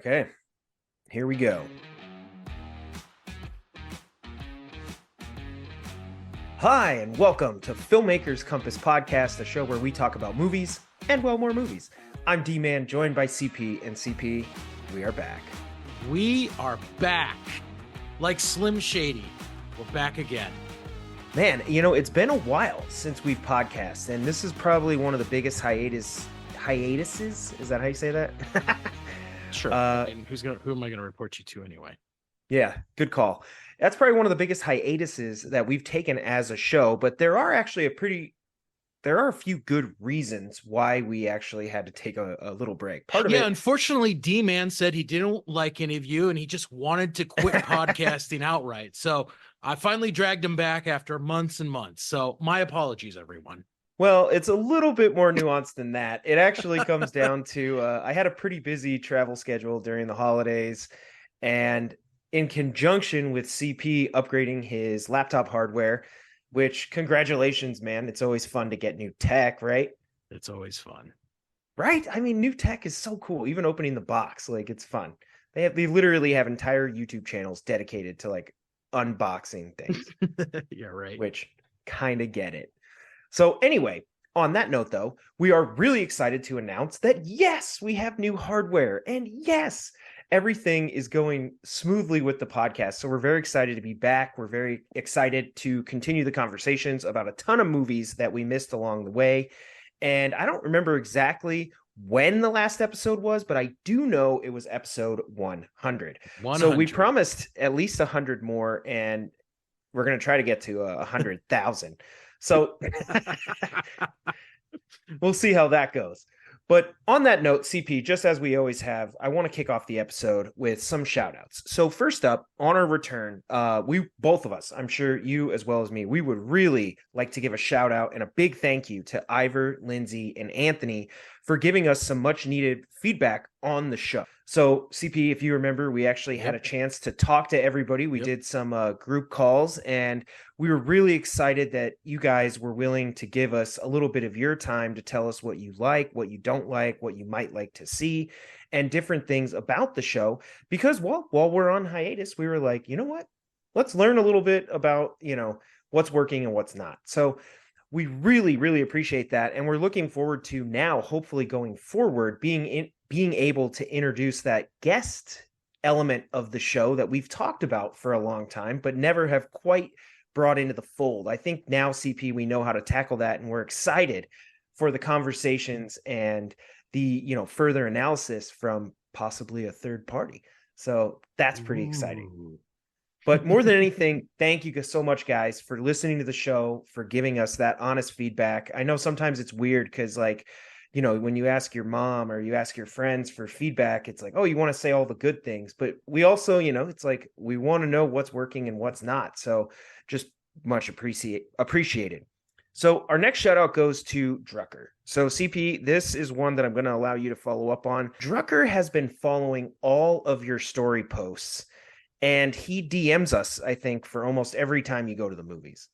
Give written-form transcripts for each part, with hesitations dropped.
Okay, here we go. Hi, and welcome to Filmmakers Compass Podcast, a show where we talk about movies and, well, more movies. I'm D-Man, joined by CP, and CP, we are back. We are back. Like Slim Shady, we're back again. Man, you know, it's been a while since we've podcasted, and this is probably one of the biggest hiatuses. Is that how you say that? Sure. I mean, who am I going to report you to anyway? Yeah, good call. That's probably one of the biggest hiatuses that we've taken as a show, but there are actually a few good reasons why we actually had to take a little break. Part of it, unfortunately, D-Man said he didn't like any of you and he just wanted to quit podcasting outright. So I finally dragged him back after months and months. So my apologies, everyone. well, it's a little bit more nuanced than that. It actually comes down to I had a pretty busy travel schedule during the holidays, and in conjunction with CP upgrading his laptop hardware, which, congratulations, man. It's always fun to get new tech, right? It's always fun. Right? I mean, new tech is so cool. Even opening the box, like, it's fun. They literally have entire YouTube channels dedicated to like unboxing things. Yeah, right. Which kind of get it. So anyway, on that note, though, we are really excited to announce that, yes, we have new hardware. And yes, everything is going smoothly with the podcast. So we're very excited to be back. We're very excited to continue the conversations about a ton of movies that we missed along the way. And I don't remember exactly when the last episode was, but I do know it was episode 100. So we promised at least 100 more, and we're going to try to get to 100,000. So we'll see how that goes. But on that note, CP, just as we always have, I want to kick off the episode with some shout outs. So first up, on our return, we both of us, I'm sure you as well as me, we would really like to give a shout out and a big thank you to Ivor, Lindsay, and Anthony for giving us some much needed feedback on the show. So CP, if you remember, we actually had a chance to talk to everybody. We did some group calls, and we were really excited that you guys were willing to give us a little bit of your time to tell us what you like, what you don't like, what you might like to see, and different things about the show. Because while we're on hiatus, we were like, you know what? Let's learn a little bit about, what's working and what's not. So we really, really appreciate that. And we're looking forward to now, hopefully going forward, being able to introduce that guest element of the show that we've talked about for a long time, but never have quite brought into the fold. I think now, CP, we know how to tackle that, and we're excited for the conversations and the, further analysis from possibly a third party. So that's pretty exciting. But more than anything, thank you so much, guys, for listening to the show, for giving us that honest feedback. I know sometimes it's weird because, when you ask your mom or you ask your friends for feedback, it's like, oh, you want to say all the good things. But we also, it's like we want to know what's working and what's not. So just much appreciated. So our next shout out goes to Drucker. So CP, this is one that I'm going to allow you to follow up on. Drucker has been following all of your story posts, and he DMs us, I think, for almost every time you go to the movies.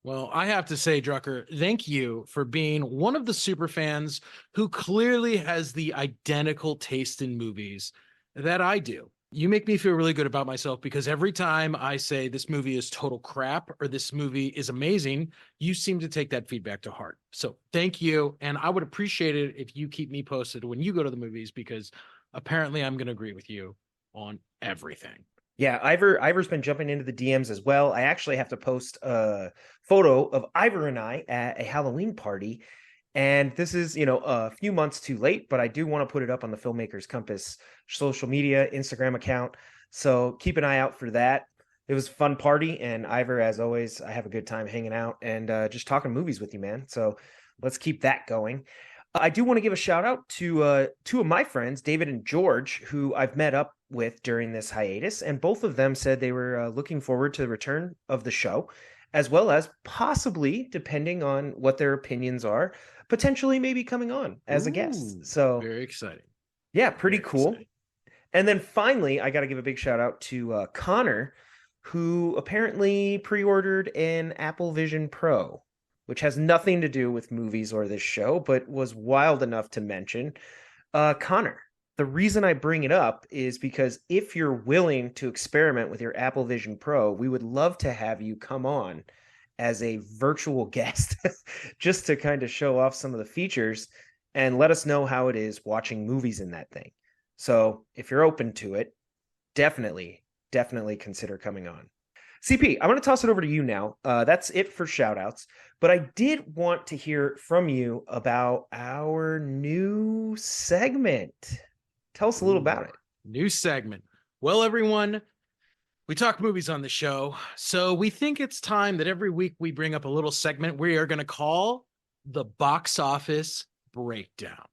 Well, I have to say, Drucker, thank you for being one of the super fans who clearly has the identical taste in movies that I do. You make me feel really good about myself because every time I say this movie is total crap or this movie is amazing, you seem to take that feedback to heart. So thank you. And I would appreciate it if you keep me posted when you go to the movies, because apparently I'm going to agree with you on everything. Yeah, Ivor's been jumping into the DMs as well. I actually have to post a photo of Ivor and I at a Halloween party. And this is, a few months too late, but I do want to put it up on the Filmmakers Compass social media, Instagram account. So keep an eye out for that. It was a fun party. And Ivor, as always, I have a good time hanging out and just talking movies with you, man. So let's keep that going. I do want to give a shout out to two of my friends, David and George, who I've met up with during this hiatus. And both of them said they were looking forward to the return of the show, as well as possibly, depending on what their opinions are, potentially maybe coming on as a guest. So very exciting. Yeah, pretty cool. Exciting. And then finally, I got to give a big shout out to Connor, who apparently pre-ordered an Apple Vision Pro, which has nothing to do with movies or this show, but was wild enough to mention. Connor, The reason I bring it up is because if you're willing to experiment with your Apple Vision Pro, we would love to have you come on as a virtual guest just to kind of show off some of the features and let us know how it is watching movies in that thing. So if you're open to it, definitely consider coming on. CP, I'm going to toss it over to you now. That's it for shout outs, but I did want to hear from you about our new segment. Tell us a little about it. New segment. Well, everyone, we talk movies on the show, so we think it's time that every week we bring up a little segment we are going to call the Box Office Breakdown.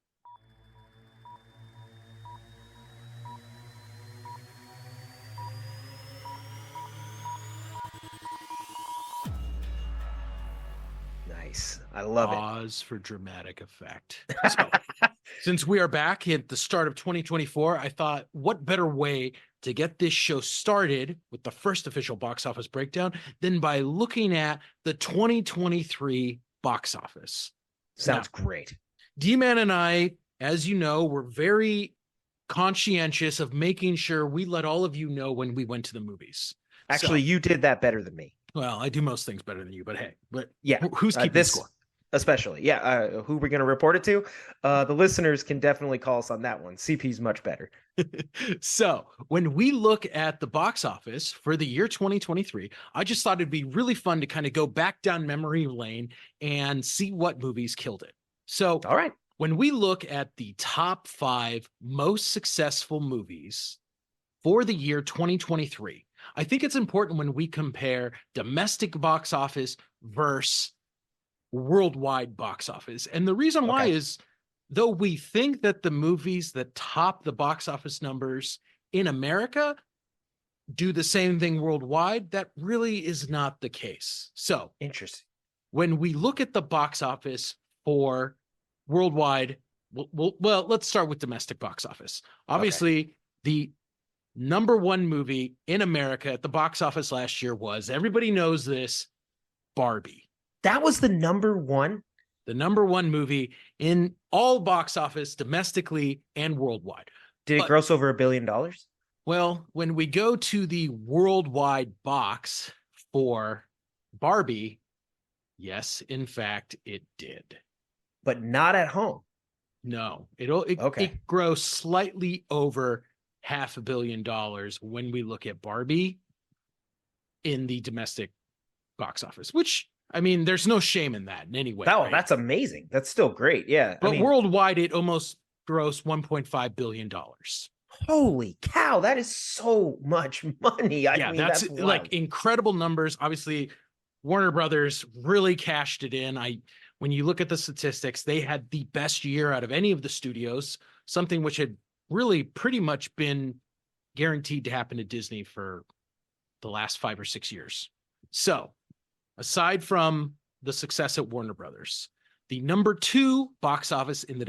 Nice. I love it. Pause for dramatic effect. So, since we are back at the start of 2024, I thought, what better way to get this show started with the first official box office breakdown than by looking at the 2023 box office. Sounds great. D-Man and I, as you know, were very conscientious of making sure we let all of you know when we went to the movies. Actually, you did that better than me. Well, I do most things better than you, but hey, yeah, who's keeping score? Especially, who we're going to report it to? The listeners can definitely call us on that one. CP's much better. So when we look at the box office for the year 2023, I just thought it'd be really fun to kind of go back down memory lane and see what movies killed it. So, all right, when we look at the top 5 most successful movies for the year 2023, I think it's important when we compare domestic box office versus worldwide box office. And the reason why is, though we think that the movies that top the box office numbers in America do the same thing worldwide, that really is not the case. So interesting. When we look at the box office for worldwide, well, let's start with domestic box office. Obviously, the number one movie in America at the box office last year was, everybody knows this, Barbie. That was the number one? The number one movie in all box office, domestically and worldwide. Did it gross over $1 billion? Well, when we go to the worldwide box for Barbie, yes, in fact, it did. But not at home. No, it grossed slightly over $500 million when we look at Barbie in the domestic box office, which, I mean, there's no shame in that in any way. Oh, right? That's amazing. That's still great. Yeah. But worldwide, it almost grossed $1.5 billion. Holy cow. That is so much money. I mean, that's like incredible numbers. Obviously, Warner Brothers really cashed it in. When you look at the statistics, they had the best year out of any of the studios, something which had really pretty much been guaranteed to happen to Disney for the last 5 or 6 years. So aside from the success at Warner Brothers, the number 2 box office in the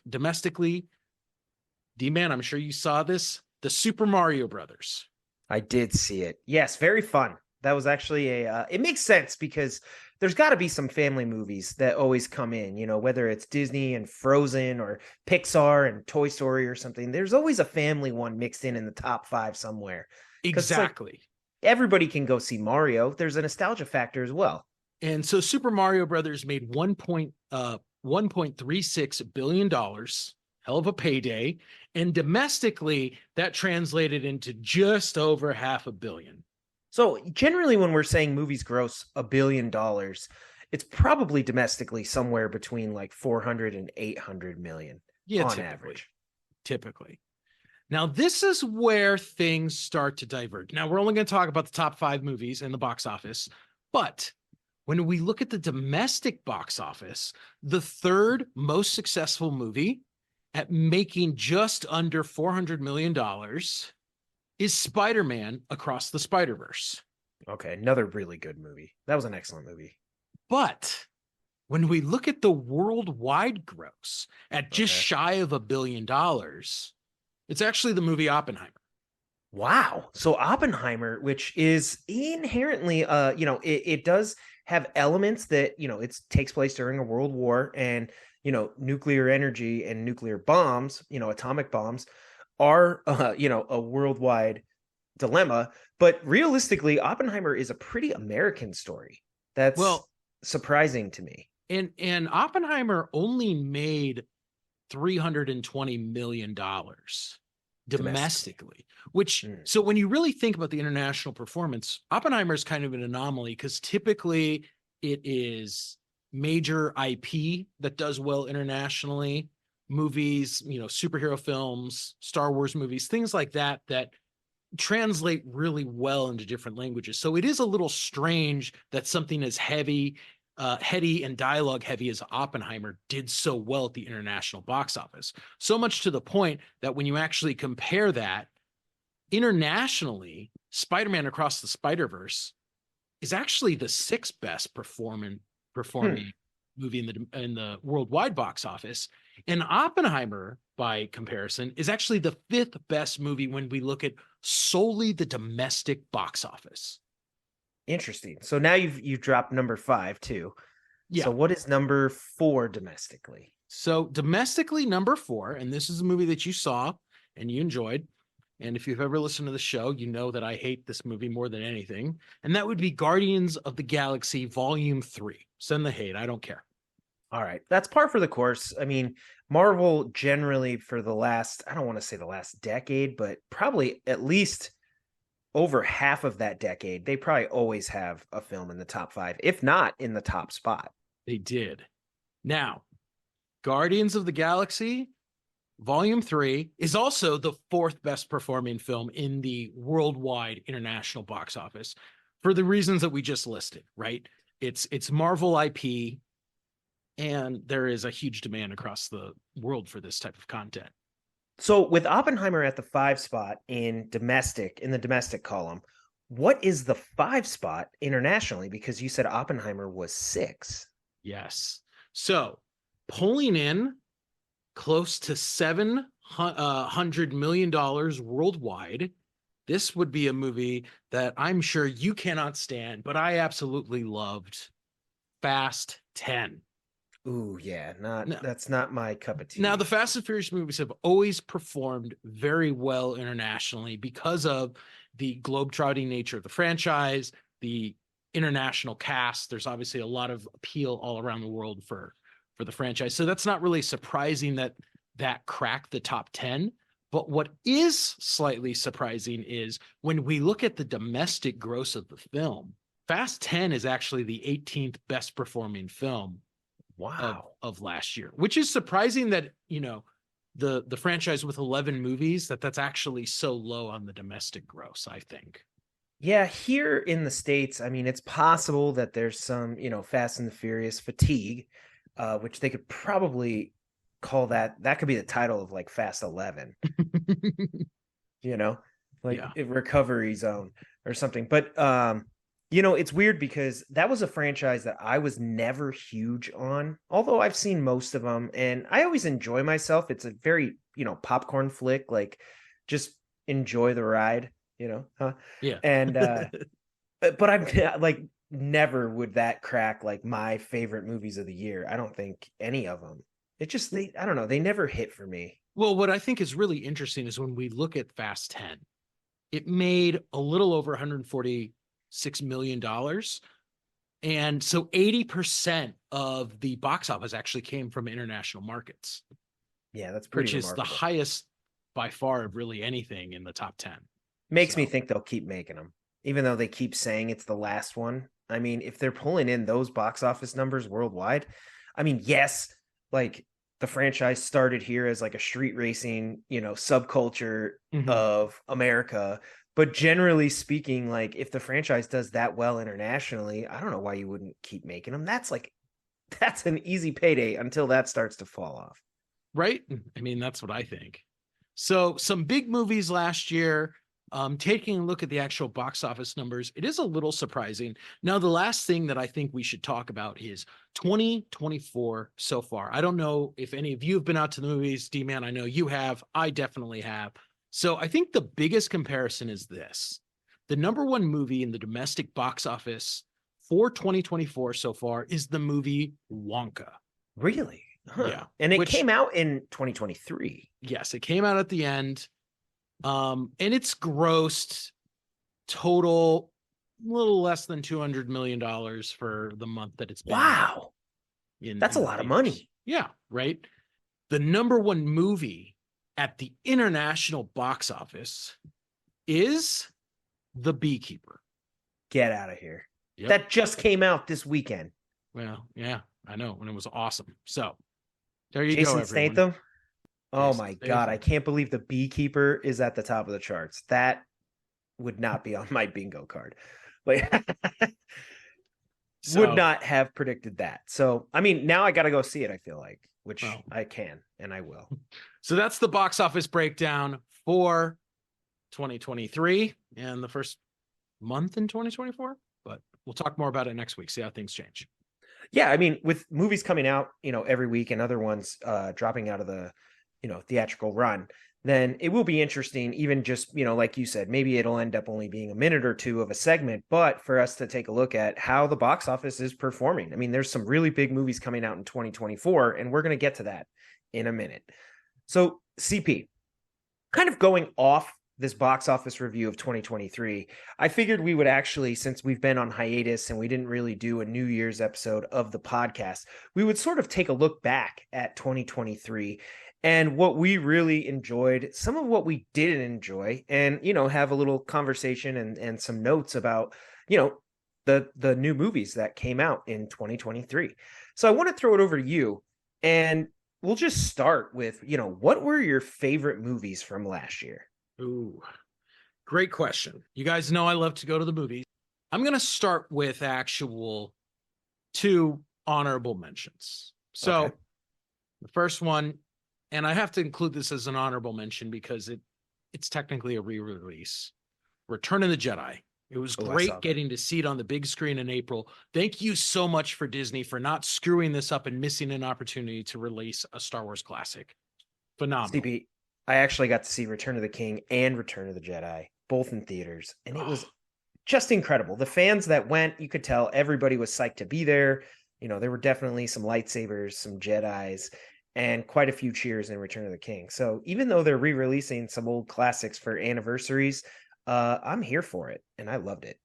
domestically, D-Man, I'm sure you saw this, the Super Mario Brothers. I did see it. Yes, very fun. That was actually it makes sense because there's got to be some family movies that always come in, you know, whether it's Disney and Frozen or Pixar and Toy Story or something. There's always a family one mixed in the top 5 somewhere. Exactly. Like, everybody can go see Mario. There's a nostalgia factor as well. And so Super Mario Brothers made $1.36 billion. Hell of a payday. And domestically, that translated into just over $500 million. So generally, when we're saying movies gross $1 billion, it's probably domestically somewhere between like 400 and 800 million on average. Typically. Now, this is where things start to diverge. Now, we're only going to talk about the top 5 movies in the box office, but when we look at the domestic box office, the third most successful movie at making just under $400 million is Spider-Man Across the Spider-Verse. Okay, another really good movie. That was an excellent movie. But when we look at the worldwide gross at just shy of $1 billion, it's actually the movie Oppenheimer. Wow. So Oppenheimer, which is inherently, it does have elements that, it takes place during a world war. And, nuclear energy and nuclear bombs, atomic bombs are, a worldwide dilemma. But realistically, Oppenheimer is a pretty American story. That's Well, surprising to me. and Oppenheimer only made $320 million domestically, which, Mm. so when you really think about the international performance, Oppenheimer is kind of an anomaly because typically it is major IP that does well internationally, movies, superhero films, Star Wars movies, things like that, that translate really well into different languages. So it is a little strange that something as heady and dialogue heavy as Oppenheimer did so well at the international box office. So much to the point that when you actually compare that internationally, Spider-Man Across the Spider-Verse is actually the sixth best performing movie in the worldwide box office. And Oppenheimer, by comparison, is actually the fifth best movie when we look at solely the domestic box office. Interesting. So now you've dropped number 5 too. Yeah. So what is number 4 domestically? So domestically, number 4, and this is a movie that you saw and you enjoyed. And if you've ever listened to the show, you know that I hate this movie more than anything. And that would be Guardians of the Galaxy Volume 3. Send the hate. I don't care. All right. That's par for the course. I mean, Marvel generally for the last, I don't want to say the last decade, but probably at least over half of that decade, they probably always have a film in the top 5, if not in the top spot. They did. Now, Guardians of the Galaxy Volume 3 is also the fourth best performing film in the worldwide international box office for the reasons that we just listed, right? It's Marvel IP, and there is a huge demand across the world for this type of content. So with Oppenheimer at the 5 spot in the domestic column, what is the 5 spot internationally? Because you said Oppenheimer was 6. Yes. So pulling in close to $700 million worldwide, this would be a movie that I'm sure you cannot stand, but I absolutely loved. Fast 10. Ooh, yeah, that's not my cup of tea. Now, the Fast and Furious movies have always performed very well internationally because of the globetrotting nature of the franchise, the international cast. There's obviously a lot of appeal all around the world for the franchise. So that's not really surprising that cracked the top 10. But what is slightly surprising is when we look at the domestic gross of the film, Fast 10 is actually the 18th best performing film of last year, which is surprising that, the franchise with 11 movies, that's actually so low on the domestic gross, I think. Yeah, here in the States, I mean, it's possible that there's some, Fast and the Furious fatigue, which they could probably call that could be the title of like Fast 11, recovery zone or something. But, it's weird because that was a franchise that I was never huge on, although I've seen most of them and I always enjoy myself. It's a very, popcorn flick, like just enjoy the ride, huh? Yeah. And, but I'm like, never would that crack like my favorite movies of the year. I don't think any of them. I don't know. They never hit for me. Well, what I think is really interesting is when we look at Fast 10, it made a little over $146 million. And so 80% of the box office actually came from international markets. Yeah, that's pretty which remarkable. Is the highest by far of really anything in the top 10. Makes me think they'll keep making them, even though they keep saying it's the last one. I mean, if they're pulling in those box office numbers worldwide, I mean, yes, like the franchise started here as like a street racing, subculture of America. But generally speaking, like if the franchise does that well internationally, I don't know why you wouldn't keep making them. That's an easy payday until that starts to fall off. Right? I mean, that's what I think. So some big movies last year. Taking a look at the actual box office numbers, it is a little surprising. Now, the last thing that I think we should talk about is 2024 so far. I don't know if any of you have been out to the movies. D-Man, I know you have. I definitely have. So I think the biggest comparison is this. The number one movie in the domestic box office for 2024 so far is the movie Wonka. Really? Huh. Yeah. And it Which, came out in 2023. yes, it came out at the end. And it's grossed total a little less than $200 million for the month that it's been Wow. That's a the lot of theaters. money. Yeah, right. The number one movie at the international box office is The Beekeeper. Get out of here. Yep. That just came out this weekend. Well, yeah, I know, and it was awesome. So there you go, Jason everyone. Statham. Oh Jason my Statham. God. I can't believe The Beekeeper is at the top of the charts. That would not be on my bingo card. Like, would not have predicted that. So, I mean, now I got to go see it, I feel like, which I can and I will. So that's the box office breakdown for 2023 and the first month in 2024. But we'll talk more about it next week, see how things change. Yeah, I mean, with movies coming out, every week and other ones dropping out of the, theatrical run, then it will be interesting, even just, like you said, maybe it'll end up only being a minute or two of a segment, but for us to take a look at how the box office is performing. I mean, there's some really big movies coming out in 2024, and we're going to get to that in a minute. So, CP, kind of going off this box office review of 2023, I figured we would actually, since we've been on hiatus and we didn't really do a New Year's episode of the podcast, we would sort of take a look back at 2023 and what we really enjoyed, some of what we didn't enjoy, and, have a little conversation and some notes about, the new movies that came out in 2023. So I want to throw it over to you, and we'll just start with, what were your favorite movies from last year? Ooh, great question. You guys know I love to go to the movies. I'm going to start with actual 2 honorable mentions. So Okay. The first one, and I have to include this as an honorable mention because it's technically a re-release, Return of the Jedi. It was great getting to see it on the big screen in April. Thank you so much for Disney for not screwing this up and missing an opportunity to release a Star Wars classic. Phenomenal. CP, I actually got to see Return of the King and Return of the Jedi, both in theaters, and it was just incredible. The fans that went, you could tell everybody was psyched to be there. There were definitely some lightsabers, some Jedis, and quite a few cheers in Return of the King. So even though they're re-releasing some old classics for anniversaries, I'm here for it, and I loved it.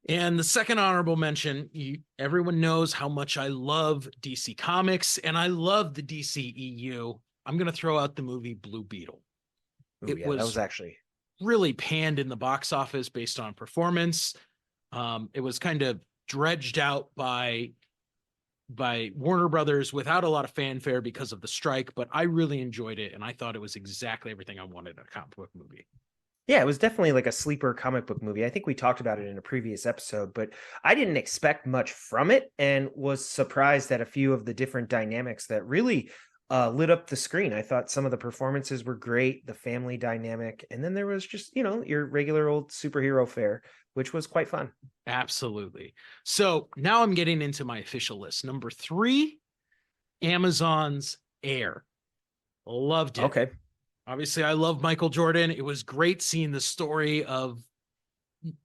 And the second honorable mention, everyone knows how much I love DC Comics, and I love the DCEU. I'm going to throw out the movie Blue Beetle. That was actually really panned in the box office based on performance. It was kind of dredged out by Warner Brothers without a lot of fanfare because of the strike, but I really enjoyed it, and I thought it was exactly everything I wanted in a comic book movie. Yeah, it was definitely like a sleeper comic book movie. I think we talked about it in a previous episode, but I didn't expect much from it and was surprised at a few of the different dynamics that really lit up the screen. I thought some of the performances were great, the family dynamic, and then there was just, your regular old superhero fare, which was quite fun. Absolutely. So now I'm getting into my official list. Number 3, Amazon's Air. Loved it. Okay. Obviously, I love Michael Jordan. It was great seeing the story of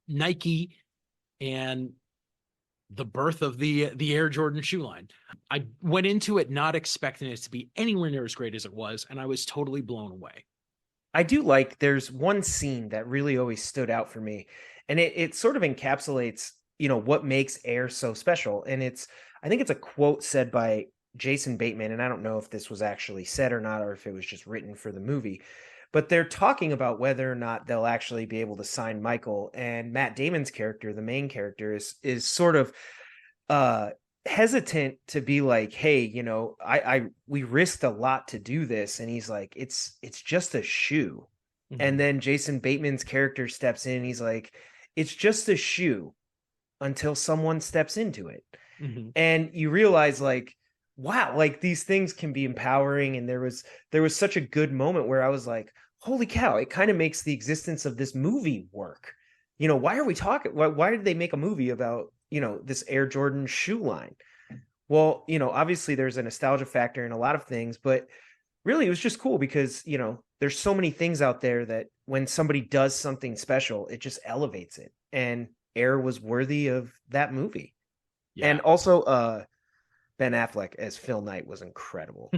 Nike and the birth of the Air Jordan shoe line. I went into it not expecting it to be anywhere near as great as it was, and I was totally blown away. I do there's one scene that really always stood out for me, and it sort of encapsulates, what makes Air so special. And I think it's a quote said by Jason Bateman, and I don't know if this was actually said or not, or if it was just written for the movie, but they're talking about whether or not they'll actually be able to sign Michael, and Matt Damon's character, the main character, is sort of hesitant to be like, hey, we risked a lot to do this, and he's like, it's just a shoe. Mm-hmm. And then Jason Bateman's character steps in, and he's like, it's just a shoe until someone steps into it. Mm-hmm. And you realize wow, these things can be empowering. And there was such a good moment where I was like, holy cow, it kind of makes the existence of this movie work. Why are we talking? Why did they make a movie about, this Air Jordan shoe line? Well, obviously there's a nostalgia factor in a lot of things, but really it was just cool because, there's so many things out there that when somebody does something special, it just elevates it. And Air was worthy of that movie. Yeah. And also, Ben Affleck as Phil Knight was incredible.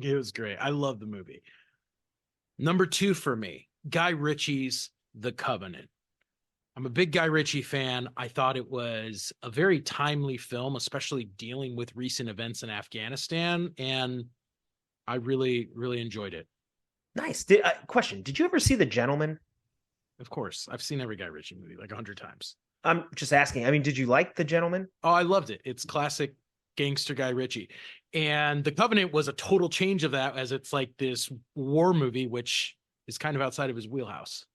It was great. I love the movie. Number 2 for me, Guy Ritchie's The Covenant. I'm a big Guy Ritchie fan. I thought it was a very timely film, especially dealing with recent events in Afghanistan, and I really, really enjoyed it. Nice. Question: did you ever see The Gentleman? Of course, I've seen every Guy Ritchie movie like 100 times. I'm just asking. I mean, did you like The Gentleman? Oh, I loved it. It's classic gangster Guy Ritchie. And The Covenant was a total change of that, as it's like this war movie, which is kind of outside of his wheelhouse.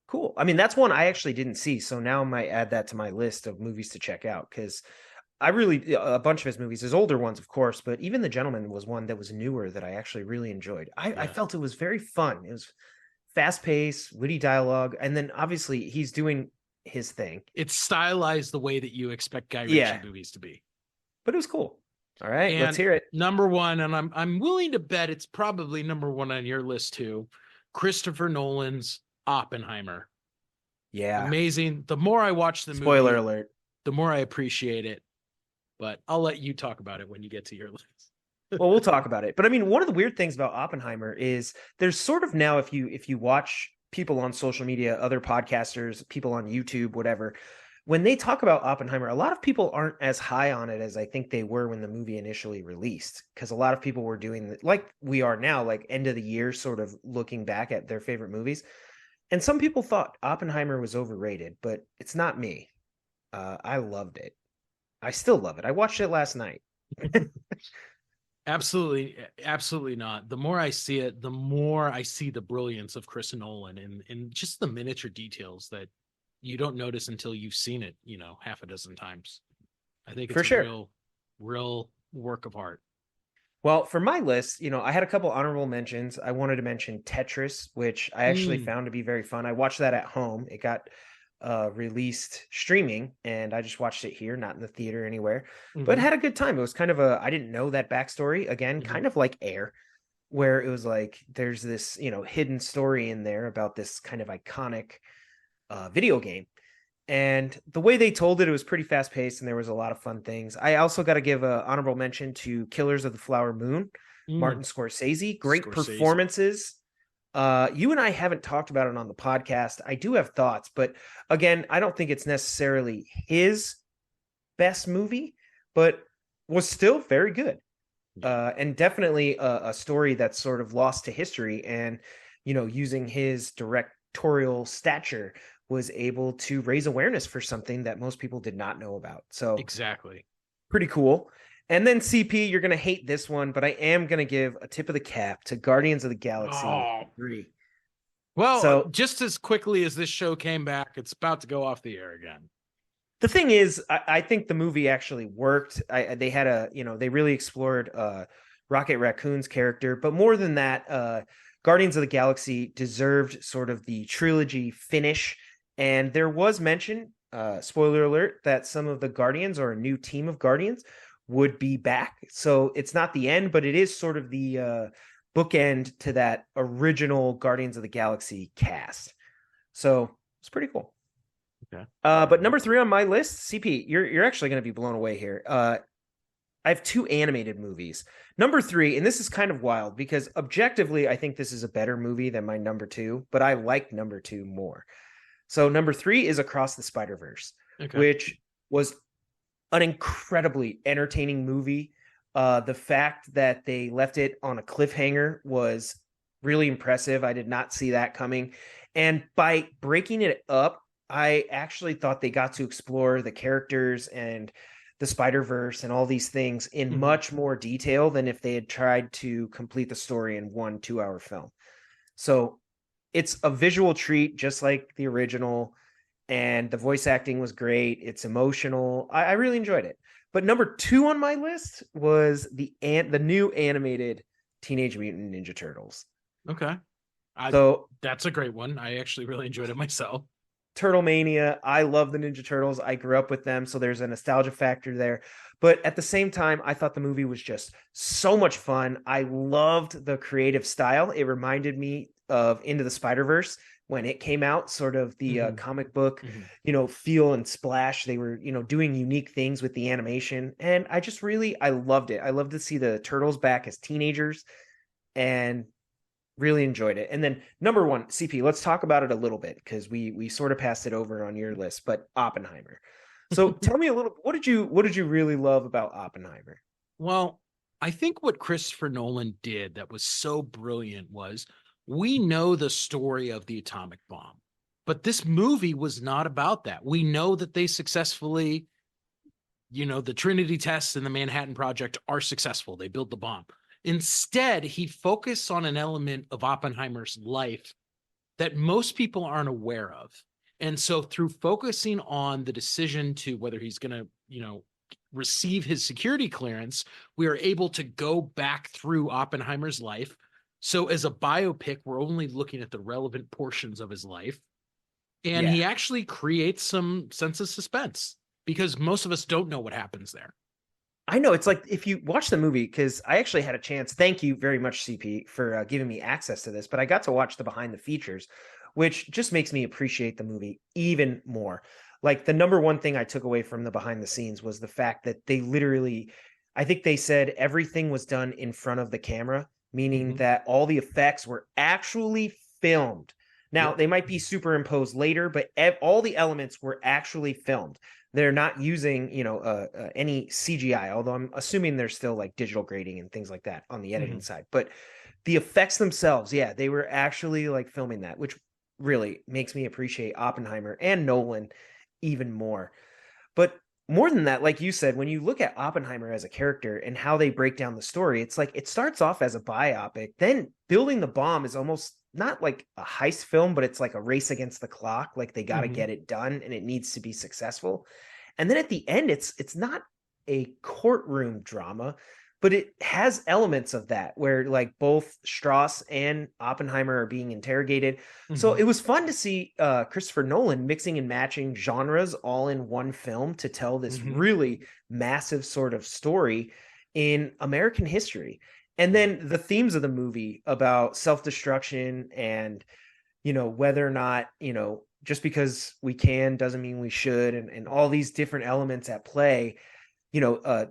Cool. I mean, that's one I actually didn't see, so now I might add that to my list of movies to check out, because I really, a bunch of his movies, his older ones, of course, but even The Gentleman was one that was newer that I actually really enjoyed. I felt it was very fun. It was fast paced, witty dialogue, and then obviously he's doing his thing. It's stylized the way that you expect Guy Ritchie movies to be. But it was cool. All right, And let's hear it. Number 1, and I'm willing to bet it's probably number 1 on your list too, Christopher Nolan's Oppenheimer. Yeah. Amazing. The more I watch the movie, spoiler alert, the more I appreciate it. But I'll let you talk about it when you get to your list. Well, we'll talk about it. But I mean, one of the weird things about Oppenheimer is there's sort of now, if you watch people on social media, other podcasters, people on YouTube, whatever, when they talk about Oppenheimer, a lot of people aren't as high on it as I think they were when the movie initially released, because a lot of people were doing, like we are now, like end of the year, sort of looking back at their favorite movies. And some people thought Oppenheimer was overrated, but it's not me. I loved it. I still love it. I watched it last night. Absolutely, absolutely not. The more I see it, the more I see the brilliance of Chris Nolan and just the miniature details that you don't notice until you've seen it, half a dozen times. I think it's For sure. real work of art. Well, for my list, I had a couple honorable mentions. I wanted to mention Tetris, which I actually found to be very fun. I watched that at home. It got released streaming, and I just watched it here, not in the theater anywhere, but had a good time. It was kind of I didn't know that backstory. Again, kind of like Air, where it was like there's this, hidden story in there about this kind of iconic video game. And the way they told it, it was pretty fast paced, and there was a lot of fun things. I also got to give an honorable mention to Killers of the Flower Moon, Martin Scorsese. Great performances. You and I haven't talked about it on the podcast. I do have thoughts, but again, I don't think it's necessarily his best movie, but was still very good. And definitely a story that's sort of lost to history, and, using his directorial stature, was able to raise awareness for something that most people did not know about. So exactly. Pretty cool. And then CP, you're going to hate this one, but I am going to give a tip of the cap to Guardians of the Galaxy 3. Well, so, just as quickly as this show came back, it's about to go off the air again. The thing is, I think the movie actually worked. They had they really explored Rocket Raccoon's character, but more than that, Guardians of the Galaxy deserved sort of the trilogy finish. And there was mention, spoiler alert, that some of the Guardians, or a new team of Guardians, would be back. So it's not the end, but it is sort of the bookend to that original Guardians of the Galaxy cast. So it's pretty cool. Okay. But number 3 on my list, CP, you're actually going to be blown away here. I have 2 animated movies. Number 3, and this is kind of wild because objectively, I think this is a better movie than my number 2, but I like number 2 more. So number 3 is Across the Spider-Verse, which was an incredibly entertaining movie. The fact that they left it on a cliffhanger was really impressive. I did not see that coming. And by breaking it up, I actually thought they got to explore the characters and the Spider-Verse and all these things in much more detail than if they had tried to complete the story in 1 2-hour film. So it's a visual treat, just like the original, and the voice acting was great. It's emotional. I really enjoyed it. But number 2 on my list was the new animated Teenage Mutant Ninja Turtles. Okay. So that's a great one. I actually really enjoyed it myself. Turtle Mania. I love the Ninja Turtles. I grew up with them, so there's a nostalgia factor there. But at the same time, I thought the movie was just so much fun. I loved the creative style. It reminded me of Into the Spider-Verse when it came out, sort of the comic book, Mhm. feel and splash. They were, doing unique things with the animation. And I loved it. I loved to see the turtles back as teenagers and really enjoyed it. And then number one, CP, let's talk about it a little bit because we sort of passed it over on your list, but Oppenheimer. So tell me a little, what did you really love about Oppenheimer? Well, I think what Christopher Nolan did that was so brilliant was we know the story of the atomic bomb, but this movie was not about that. We know that they successfully, the Trinity tests and the Manhattan Project are successful. They built the bomb. Instead, he focused on an element of Oppenheimer's life that most people aren't aware of. And so through focusing on the decision to whether he's going to, receive his security clearance, we are able to go back through Oppenheimer's life. So as a biopic, we're only looking at the relevant portions of his life. And Yeah. he actually creates some sense of suspense because most of us don't know what happens there. I know it's like if you watch the movie, because I actually had a chance. Thank you very much, CP, for giving me access to this. But I got to watch the behind the features, which just makes me appreciate the movie even more. Like the number one thing I took away from the behind the scenes was the fact that they literally, I think they said everything was done in front of the camera, meaning that all the effects were actually filmed. Now, Yep. they might be superimposed later, but all the elements were actually filmed. They're not using, any CGI, although I'm assuming there's still like digital grading and things like that on the editing side. But the effects themselves, yeah, they were actually like filming that, which really makes me appreciate Oppenheimer and Nolan even more. But more than that, like you said, when you look at Oppenheimer as a character and how they break down the story, it's like it starts off as a biopic. Then building the bomb is almost not like a heist film, but it's like a race against the clock. Like they got to get it done and it needs to be successful. And then at the end, it's not a courtroom drama, but it has elements of that where like both Strauss and Oppenheimer are being interrogated. So it was fun to see Christopher Nolan mixing and matching genres all in one film to tell this really massive sort of story in American history. And then the themes of the movie about self-destruction and, whether or not, just because we can doesn't mean we should, and all these different elements at play, you know, uh,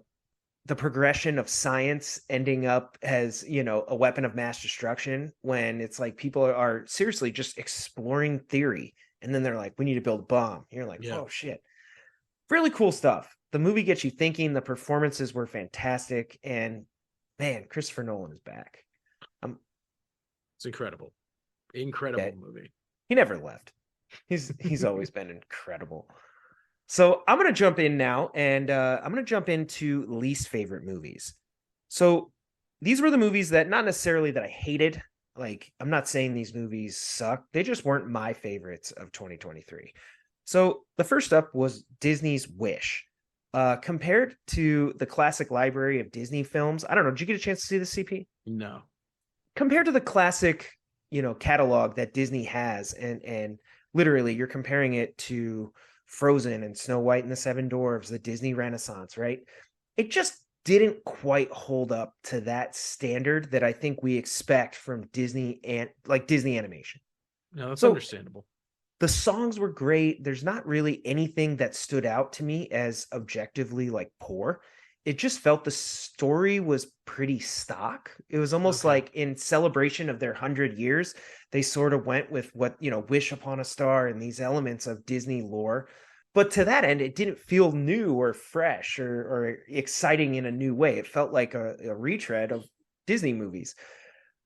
the progression of science ending up as, a weapon of mass destruction when it's like people are seriously just exploring theory. And then they're like, we need to build a bomb. You're like, Yeah. oh shit. Really cool stuff. The movie gets you thinking. The performances were fantastic. And man, Christopher Nolan is back. It's incredible. Incredible Yeah, movie. he never left. He's always been incredible. So I'm gonna jump in now, and I'm gonna jump into least favorite movies. So these were the movies that not necessarily that I hated. Like I'm not saying these movies suck. They just weren't my favorites of 2023. So the first up was Disney's Wish. Compared to the classic library of Disney films, I don't know. Did you get a chance to see the CP? No. Compared to the classic, catalog that Disney has, and literally you're comparing it to Frozen and Snow White and the Seven Dwarfs, the Disney Renaissance, right? It just didn't quite hold up to that standard that I think we expect from Disney and like Disney animation. No, that's So understandable. the songs were great. There's not really anything that stood out to me as objectively like poor. It just felt the story was pretty stock. It was almost Okay. like in celebration of their 100 years, they sort of went with what, Wish Upon a Star and these elements of Disney lore. But to that end, it didn't feel new or fresh or exciting in a new way. It felt like a retread of Disney movies.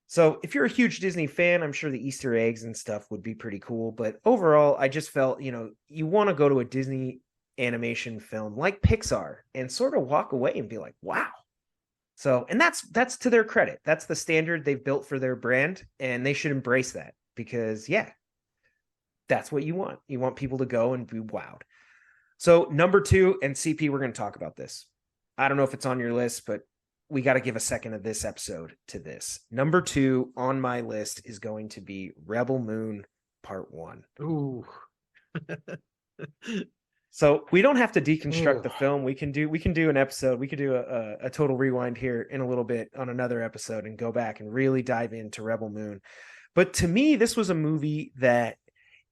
So if you're a huge Disney fan, I'm sure the Easter eggs and stuff would be pretty cool. But overall, I just felt, you want to go to a Disney animation film like Pixar and sort of walk away and be like, wow. So, and that's to their credit. That's the standard they've built for their brand, and they should embrace that because yeah, that's what you want. You want people to go and be wowed. So, number 2, and CP, we're going to talk about this. I don't know if it's on your list, but we got to give a second of this episode to this. Number 2 on my list is going to be Rebel Moon Part 1. Ooh. So we don't have to deconstruct Ooh. the film. We can do an episode. We could do a total rewind here in a little bit on another episode and go back and really dive into Rebel Moon. But to me, this was a movie that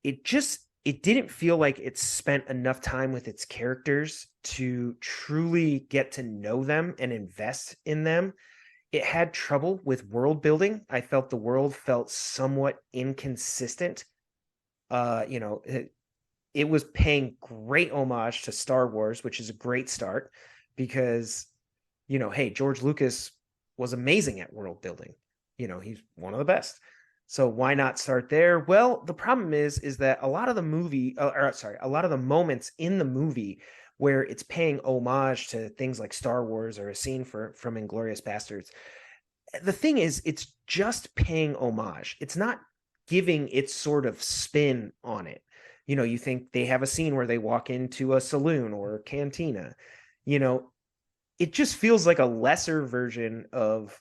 it didn't feel like it spent enough time with its characters to truly get to know them and invest in them. It had trouble with world building. I felt the world felt somewhat inconsistent. It was paying great homage to Star Wars, which is a great start because, hey, George Lucas was amazing at world building. He's one of the best. So why not start there? Well, the problem is that a lot of the a lot of the moments in the movie where it's paying homage to things like Star Wars or a scene from Inglourious Basterds, the thing is, it's just paying homage. It's not giving its sort of spin on it. You think they have a scene where they walk into a saloon or a cantina. It just feels like a lesser version of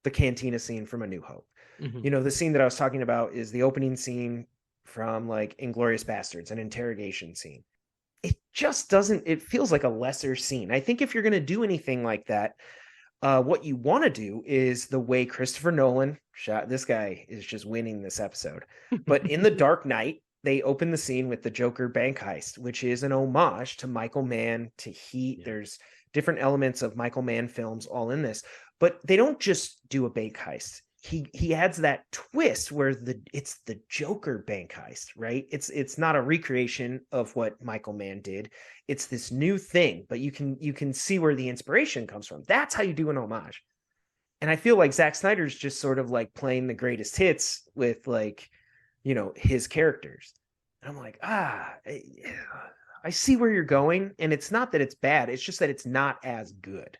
the cantina scene from A New Hope. Mm-hmm. The scene that I was talking about is the opening scene from like Inglourious Basterds, an interrogation scene. It just doesn't, it feels like a lesser scene. I think if you're going to do anything like that, what you want to do is the way Christopher Nolan shot. This guy is just winning this episode. But in The Dark Knight, they open the scene with the Joker bank heist, which is an homage to Michael Mann, to Heat. Yeah. There's different elements of Michael Mann films all in this, but they don't just do a bank heist. He adds that twist where it's the Joker bank heist, right? It's not a recreation of what Michael Mann did. It's this new thing, but you can see where the inspiration comes from. That's how you do an homage. And I feel like Zack Snyder's just sort of like playing the greatest hits with like, his characters. And I'm like, I see where you're going. And it's not that it's bad. It's just that it's not as good.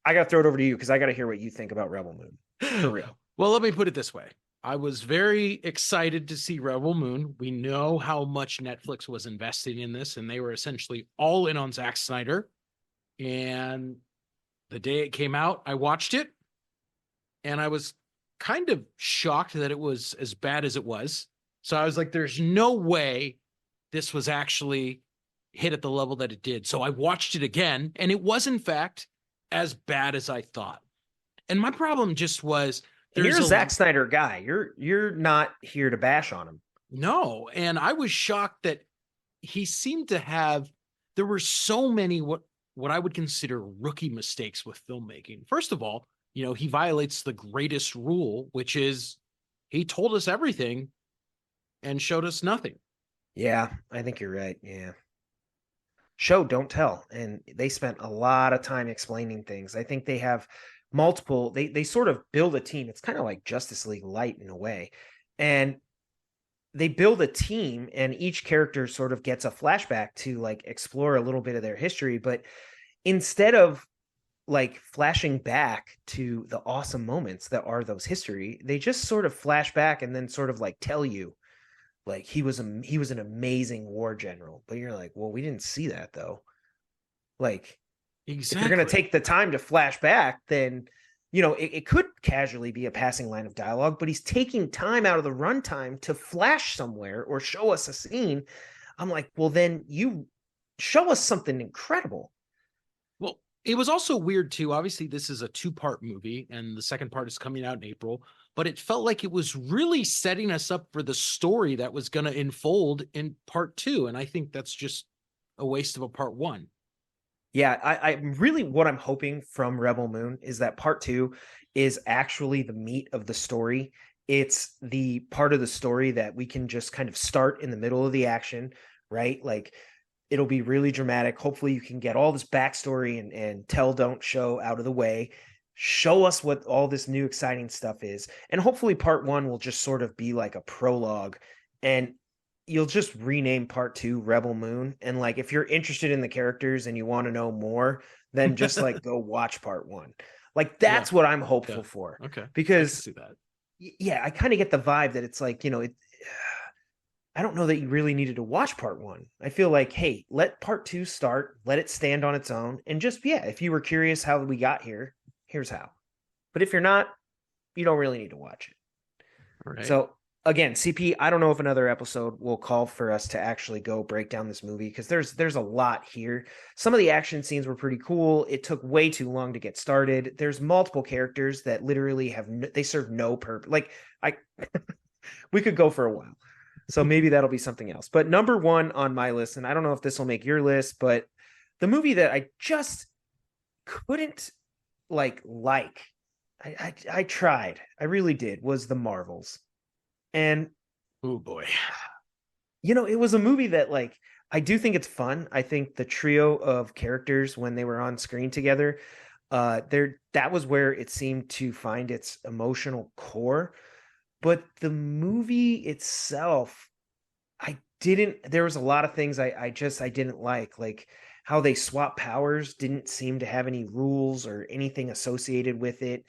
I got to throw it over to you because I got to hear what you think about Rebel Moon. For real. Well, let me put it this way. I was very excited to see Rebel Moon. We know how much Netflix was investing in this, and they were essentially all in on Zack Snyder. And the day it came out, I watched it, and I was kind of shocked that it was as bad as it was. So I was like, there's no way this was actually hit at the level that it did. So I watched it again, and it was, in fact, as bad as I thought. And my problem just was, you're a Zack Snyder guy. You're not here to bash on him. No, and I was shocked that he seemed to have. There were so many what I would consider rookie mistakes with filmmaking. First of all, he violates the greatest rule, which is he told us everything and showed us nothing. Yeah, I think you're right. Yeah. Show, don't tell. And they spent a lot of time explaining things. I think they have multiple, they sort of build a team. It's kind of like Justice League Light in a way. And they build a team and each character sort of gets a flashback to like explore a little bit of their history. But instead of like flashing back to the awesome moments that are those history, they just sort of flash back and then sort of like tell you like he was an amazing war general. But you're like, well, we didn't see that though. Like, exactly. If you're going to take the time to flash back, then, it could casually be a passing line of dialogue, but he's taking time out of the runtime to flash somewhere or show us a scene. I'm like, well, then you show us something incredible. Well, it was also weird too. Obviously, this is a 2-part movie and the second part is coming out in April, but it felt like it was really setting us up for the story that was going to unfold in part 2. And I think that's just a waste of a part 1. Yeah, I really, what I'm hoping from Rebel Moon is that part 2 is actually the meat of the story. It's the part of the story that we can just kind of start in the middle of the action, right? Like it'll be really dramatic. Hopefully you can get all this backstory and tell, don't show out of the way. Show us what all this new exciting stuff is. And hopefully part 1 will just sort of be like a prologue, and you'll just rename part 2 Rebel Moon. And like, if you're interested in the characters and you want to know more, then just like go watch part 1. Like that's what I'm hopeful for. Okay. Because I see that. Yeah, I kind of get the vibe that it's like, I don't know that you really needed to watch part 1. I feel like, hey, let part 2 start, let it stand on its own. And just, if you were curious how we got here, here's how. But if you're not, you don't really need to watch it. All right. So again, CP, I don't know if another episode will call for us to actually go break down this movie because there's a lot here. Some of the action scenes were pretty cool. It took way too long to get started. There's multiple characters that literally they serve no purpose. Like we could go for a while. So maybe that'll be something else. But number one on my list, and I don't know if this will make your list, but the movie that I just couldn't like I tried, I really did, was The Marvels. And Oh boy. it was a movie that I do think it's fun. I think the trio of characters when they were on screen together, there that was where it seemed to find its emotional core. But the movie itself, I didn't there was a lot of things I didn't like how they swap powers didn't seem to have any rules or anything associated with it.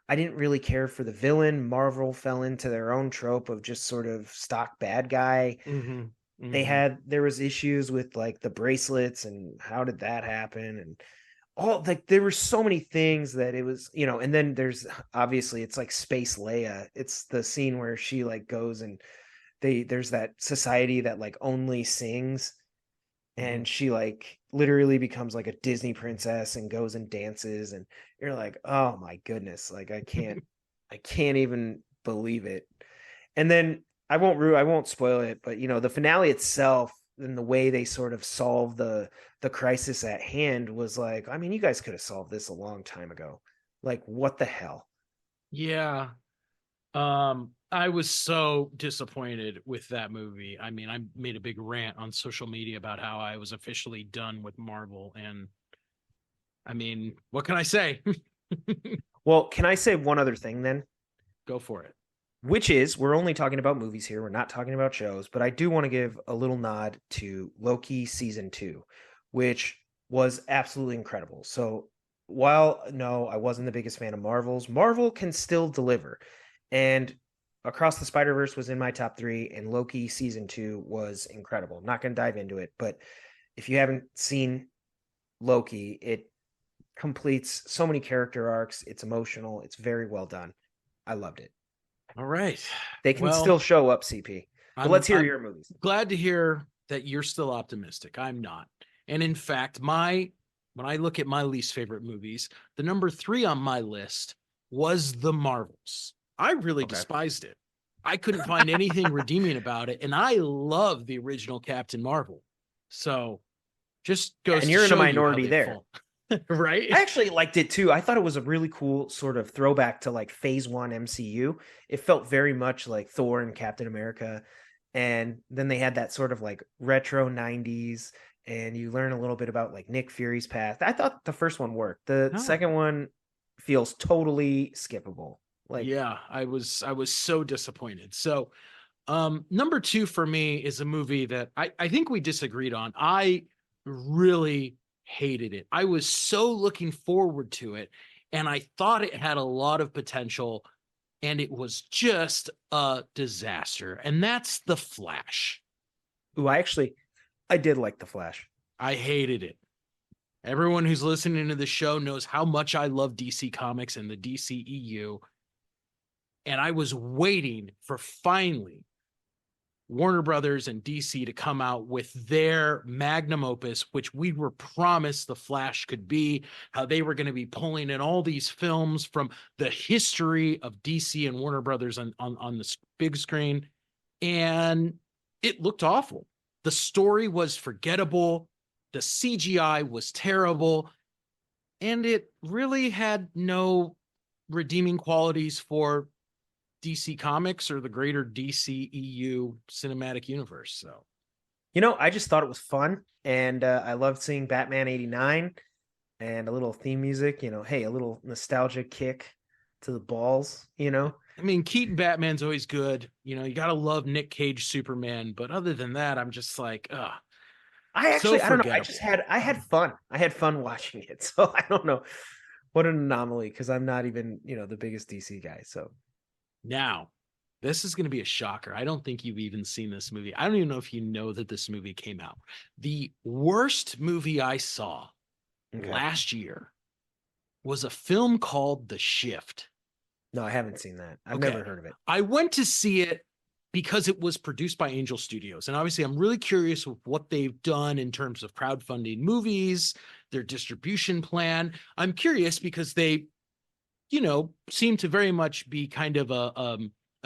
I didn't really care for the villain. Marvel fell into their own trope of just sort of stock bad guy. Mm-hmm. Mm-hmm. There was issues with the bracelets and how did that happen, and all there were so many things that it was, and then there's obviously it's like Space Leia. It's the scene where she goes and there's that society that only sings, Mm-hmm. and she literally becomes like a Disney princess and goes and dances, and you're like, oh my goodness, I can't even believe it. And then I won't spoil it, but the finale itself and the way they sort of solve the crisis at hand was I mean, you guys could have solved this a long time ago. What the hell? Yeah. I was so disappointed with that movie. I mean, I made a big rant on social media about how I was officially done with Marvel. And I mean, what can I say? Well, can I say one other thing then? Go for it. Which is, we're only talking about movies here. We're not talking about shows, but I do want to give a little nod to Loki season 2, which was absolutely incredible. So, while no, I wasn't the biggest fan of Marvel can still deliver. And Across the Spider-Verse was in my top 3, and Loki season 2 was incredible. I'm not going to dive into it, but if you haven't seen Loki, it completes so many character arcs. It's emotional. It's very well done. I loved it. All right. They can Well, still show up, CP. But let's hear I'm your movies. glad to hear that you're still optimistic. I'm not. And in fact, when I look at my least favorite movies, the number 3 on my list was The Marvels. I really Okay. despised it. I couldn't find anything redeeming about it, and I love the original Captain Marvel. So just goes And to you're in a show you how minority they there. fall. Right? I actually liked it too. I thought it was a really cool sort of throwback to phase 1 MCU. It felt very much like Thor and Captain America. And then they had that sort of retro 90s, and you learn a little bit about Nick Fury's past. I thought the first one worked. The Oh. second one feels totally skippable. Yeah, I was so disappointed. So number 2 for me is a movie that I think we disagreed on. I really hated it. I was so looking forward to it, and I thought it had a lot of potential, and it was just a disaster. And that's The Flash. Ooh, I did like The Flash. I hated it. Everyone who's listening to the show knows how much I love DC Comics and the DCEU. And I was waiting for finally Warner Brothers and DC to come out with their magnum opus, which we were promised The Flash could be, how they were going to be pulling in all these films from the history of DC and Warner Brothers on the big screen. And it looked awful. The story was forgettable. The CGI was terrible. And it really had no redeeming qualities for DC Comics or the greater DCEU cinematic universe. So, I just thought it was fun, and I loved seeing Batman 89 and a little theme music. Hey, a little nostalgia kick to the balls. I mean, Keaton Batman's always good. You got to love Nick Cage Superman. But other than that, I'm just like, I so don't know. forgettable. I had fun. I had fun watching it. So I don't know. What an anomaly, because I'm not even, the biggest DC guy. So Now, this is going to be a shocker. I don't think you've even seen this movie. I don't even know if you know that this movie came out. The worst movie I saw last year was a film called The Shift. No, I haven't seen that. I've never heard of it. I went to see it because it was produced by Angel Studios. And obviously, I'm really curious with what they've done in terms of crowdfunding movies, their distribution plan. I'm curious because they, seem to very much be kind of a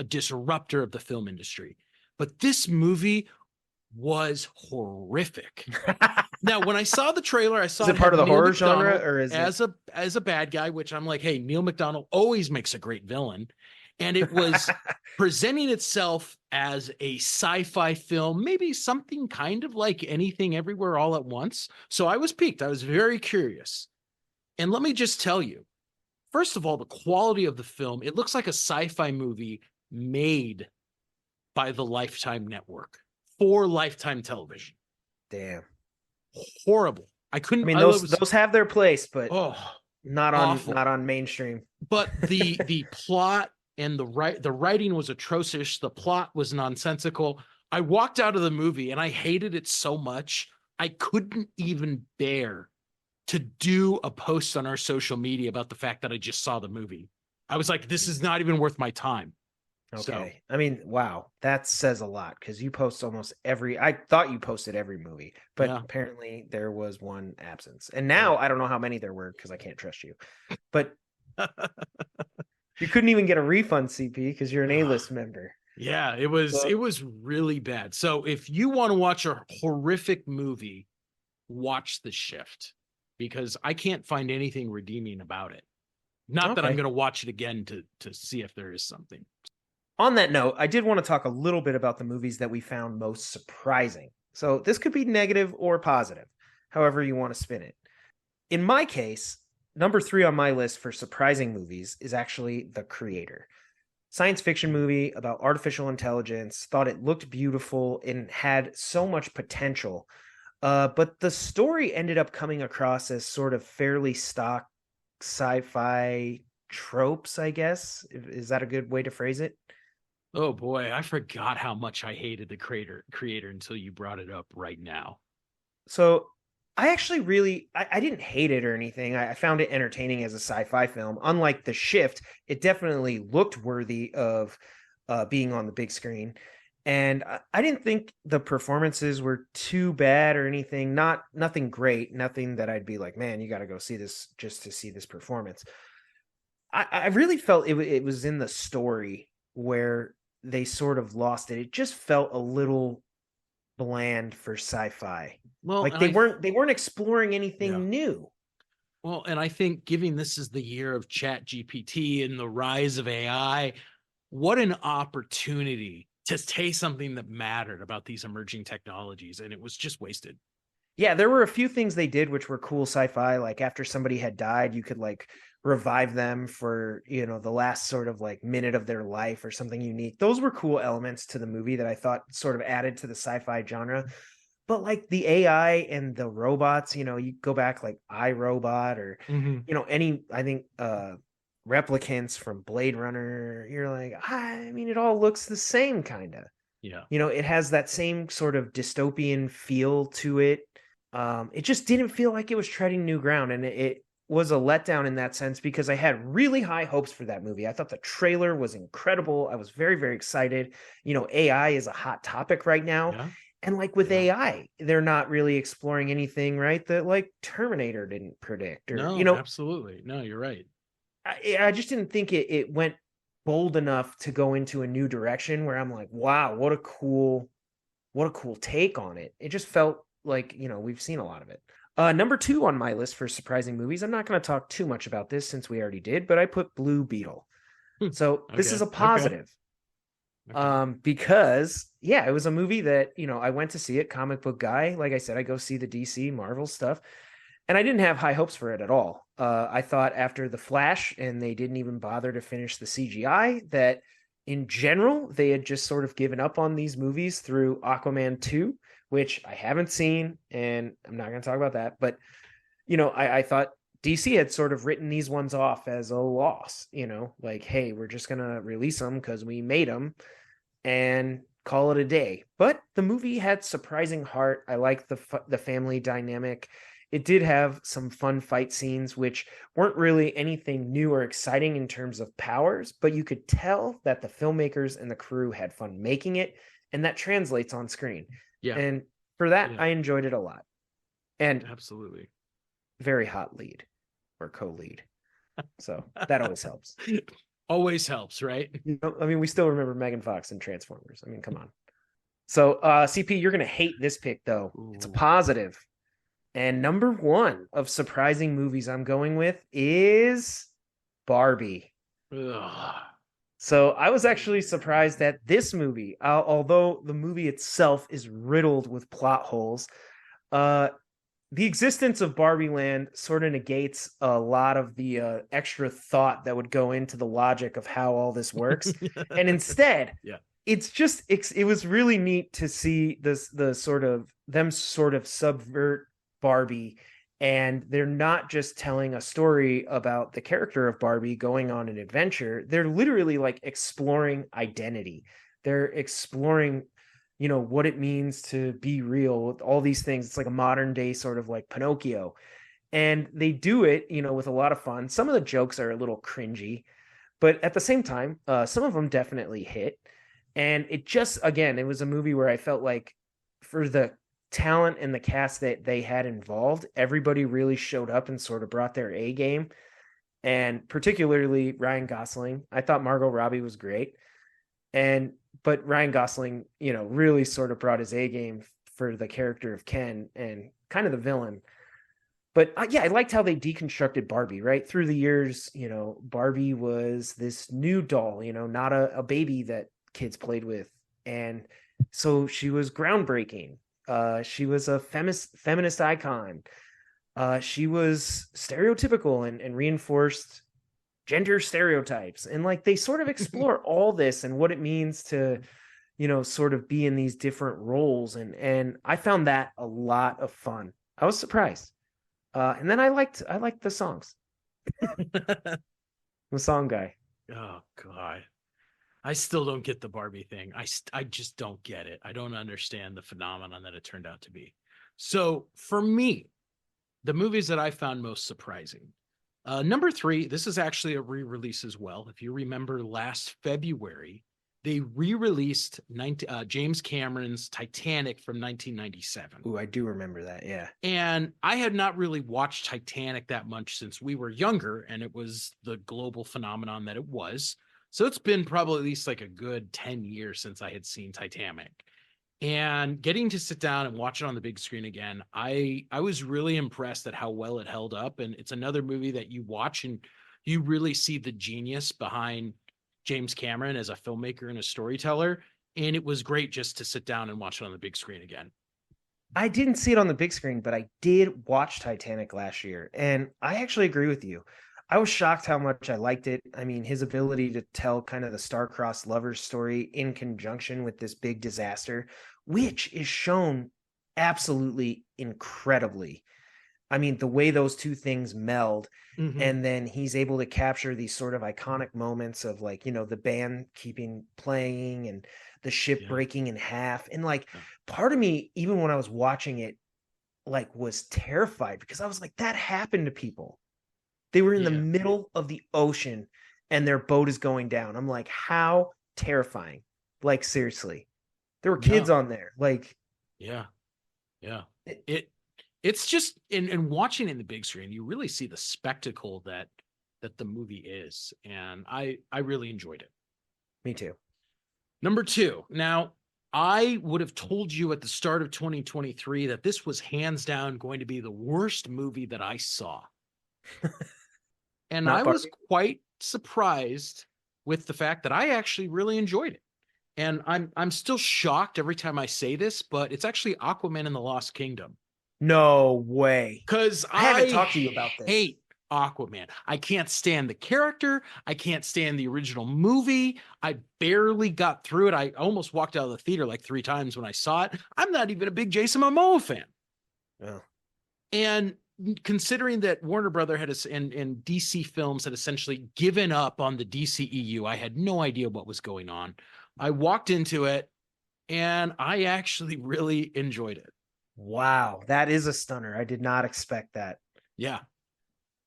disruptor of the film industry. but this movie was horrific. Now, when I saw the trailer, I saw Is it part had of the Neil horror genre, McDonald or is it? as a bad guy, which I'm like, hey, Neil McDonald always makes a great villain. And it was presenting itself as a sci-fi film, maybe something kind of like Anything Everywhere All at Once. So I was piqued. I was very curious. And let me just tell you, first of all, the quality of the film, it looks like a sci-fi movie made by the Lifetime Network for Lifetime Television. Damn. Horrible. I mean, I was, those have their place, but oh, not on awful. not on mainstream. But the plot and the writing was atrocious. The plot was nonsensical. I walked out of the movie and I hated it so much. I couldn't even bear to do a post on our social media about the fact that I just saw the movie. I was like, this is not even worth my time. Okay. So, I mean, wow, that says a lot because you post almost every. I thought you posted every movie, but yeah. apparently there was one absence. And now I don't know how many there were because I can't trust you. But you couldn't even get a refund, CP, because you're an A-list member. Yeah, it was really bad. So if you want to watch a horrific movie, watch The Shift because I can't find anything redeeming about it. Not that I'm Okay. going to watch it again to see if there is something. On that note, I did want to talk a little bit about the movies that we found most surprising. So this could be negative or positive, however you want to spin it. In my case, number 3 on my list for surprising movies is actually The Creator. Science fiction movie about artificial intelligence, thought it looked beautiful and had so much potential. But the story ended up coming across as sort of fairly stock sci-fi tropes, I guess. Is that a good way to phrase it? Oh boy, I forgot how much I hated the creator until you brought it up right now. So I actually I didn't hate it or anything. I found it entertaining as a sci-fi film. Unlike The Shift, it definitely looked worthy of being on the big screen. And I didn't think the performances were too bad or anything. Nothing great. Nothing that I'd be like, man, you got to go see this just to see this performance. I really felt it was in the story where they sort of lost it. It just felt a little bland for sci-fi. Well, Like and they weren't exploring anything yeah. new. Well, and I think giving this is the year of Chat GPT and the rise of AI, what an opportunity to say something that mattered about these emerging technologies, and it was just wasted. Yeah, there were a few things they did which were cool sci-fi. Like after somebody had died, you could like revive them for, the last sort of like minute of their life or something unique. Those were cool elements to the movie that I thought sort of added to the sci-fi genre. But like the AI and the robots, you go back like iRobot or, any, I think, replicants from Blade Runner, you're like, I mean, it all looks the same kind of. Yeah. It has that same sort of dystopian feel to it. It just didn't feel like it was treading new ground, and it was a letdown in that sense because I had really high hopes for that movie. I thought the trailer was incredible. I was very, very excited. AI is a hot topic right now. Yeah. And like with AI, they're not really exploring anything, right? That like Terminator didn't predict, or No, absolutely. No, you're right. I just didn't think it went bold enough to go into a new direction where I'm like, wow, what a cool take on it. It just felt like, we've seen a lot of it. Number 2 on my list for surprising movies. I'm not going to talk too much about this since we already did, but I put Blue Beetle. So this is a positive. Okay. Because it was a movie that, I went to see it, comic book guy. Like I said, I go see the DC Marvel stuff. And I didn't have high hopes for it at all. I thought after The Flash, and they didn't even bother to finish the CGI, that in general, they had just sort of given up on these movies through Aquaman 2, which I haven't seen, and I'm not going to talk about that. But, I thought DC had sort of written these ones off as a loss, like, hey, we're just going to release them because we made them and call it a day. But the movie had surprising heart. I liked the family dynamic. It did have some fun fight scenes, which weren't really anything new or exciting in terms of powers, but you could tell that the filmmakers and the crew had fun making it, and that translates on screen. Yeah. And for that, I enjoyed it a lot. And absolutely. Very hot lead or co-lead. So that always helps. Always helps, right? I mean, we still remember Megan Fox in Transformers. I mean, come on. So, CP, you're gonna hate this pick though. It's a Ooh. positive. And number one of surprising movies I'm going with is Barbie. Ugh. So I was actually surprised that this movie, although the movie itself is riddled with plot holes, uh, the existence of Barbie Land sort of negates a lot of the extra thought that would go into the logic of how all this works. And instead, Yeah. it was really neat to see them sort of subvert Barbie, and they're not just telling a story about the character of Barbie going on an adventure. They're literally like exploring identity. They're exploring, what it means to be real, all these things. It's like a modern day sort of like Pinocchio. And they do it, with a lot of fun. Some of the jokes are a little cringy, but at the same time, some of them definitely hit. And it was a movie where I felt like for the talent and the cast that they had involved, everybody really showed up and sort of brought their A game. And particularly Ryan Gosling. I thought Margot Robbie was great. But Ryan Gosling, really sort of brought his A game for the character of Ken and kind of the villain. But yeah, I liked how they deconstructed Barbie, right? Through the years, Barbie was this new doll, not a baby that kids played with. And so she was groundbreaking. She was a feminist icon. She was stereotypical and reinforced gender stereotypes. And like they sort of explore all this and what it means to, sort of be in these different roles. And I found that a lot of fun. I was surprised. And then I liked the songs. I'm a song guy. Oh God. I still don't get the Barbie thing. I just don't get it. I don't understand the phenomenon that it turned out to be. So for me, the movies that I found most surprising. Number three, this is actually a re-release as well. If you remember last February, they re-released James Cameron's Titanic from 1997. Ooh, I do remember that. Yeah. And I had not really watched Titanic that much since we were younger, and it was the global phenomenon that it was. So it's been probably at least like a good 10 years since I had seen Titanic. And getting to sit down and watch it on the big screen again, I was really impressed at how well it held up. And it's another movie that you watch and you really see the genius behind James Cameron as a filmmaker and a storyteller. And it was great just to sit down and watch it on the big screen again. I didn't see it on the big screen, but I did watch Titanic last year, and I actually agree with you. I was shocked how much I liked it. I mean, his ability to tell kind of the star-crossed lovers story in conjunction with this big disaster, which is shown absolutely incredibly. I mean, the way those two things meld, Mm-hmm. and then he's able to capture these sort of iconic moments of like, the band keeping playing and the ship Yeah. breaking in half. And like Yeah. part of me, even when I was watching it, like was terrified because I was like, that happened to people. They were in the Yeah. middle of the ocean and their boat is going down. I'm like, how terrifying. Like, seriously. There were kids No. on there. Like, Yeah. Yeah. it, It's just in watching in the big screen, you really see the spectacle that the movie is. And I really enjoyed it. me too. Number two. Now, I would have told you at the start of 2023 that this was hands down going to be the worst movie that I saw. And Not I was Barbie. quite surprised with the fact that I actually really enjoyed it. And I'm still shocked every time I say this, but it's actually Aquaman and the Lost Kingdom. No way. Because I haven't I talked to you about this. hate Aquaman. I can't stand the character. I can't stand the original movie. I barely got through it. I almost walked out of the theater like 3 times when I saw it. I'm not even a big Jason Momoa fan. Oh. And considering that Warner Brother and DC Films had essentially given up on the DCEU, I had no idea what was going on. I walked into it and I actually really enjoyed it. Wow, that is a stunner. I did not expect that. Yeah.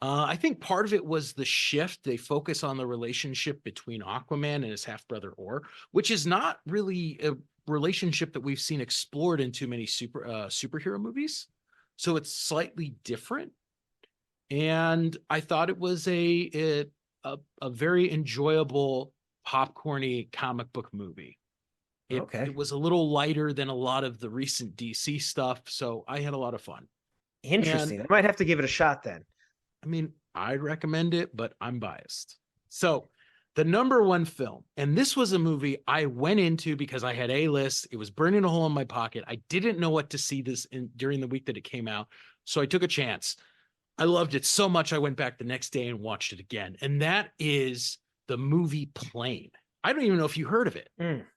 I think part of it was the shift. They focus on the relationship between Aquaman and his half brother Or, which is not really a relationship that we've seen explored in too many superhero movies. So it's slightly different. And I thought it was a very enjoyable popcorny comic book movie. It Okay. it was a little lighter than a lot of the recent DC stuff, so I had a lot of fun. Interesting. And I might have to give it a shot then. I mean, I'd recommend it, but I'm biased. So, the number one film, and this was a movie I went into because I had a list. It was burning a hole in my pocket. I didn't know what to see this in during the week that it came out, so I took a chance. I loved it so much I went back the next day and watched it again, and that is the movie Plane. I don't even know if you heard of it.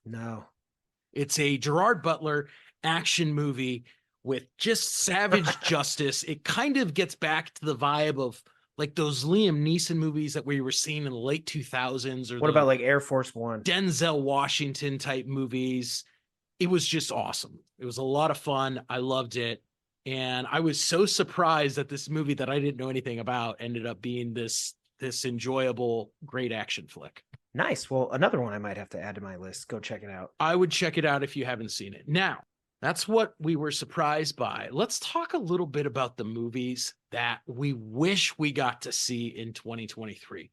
No. It's a Gerard Butler action movie with just savage justice. It kind of gets back to the vibe of like those Liam Neeson movies that we were seeing in the late 2000s, or What about like Air Force One? Denzel Washington type movies. It was just awesome. It was a lot of fun. I loved it. And I was so surprised that this movie that I didn't know anything about ended up being this enjoyable, great action flick. Nice. Well, another one I might have to add to my list. Go check it out. I would check it out if you haven't seen it. Now, that's what we were surprised by. Let's talk a little bit about the movies that we wish we got to see in 2023.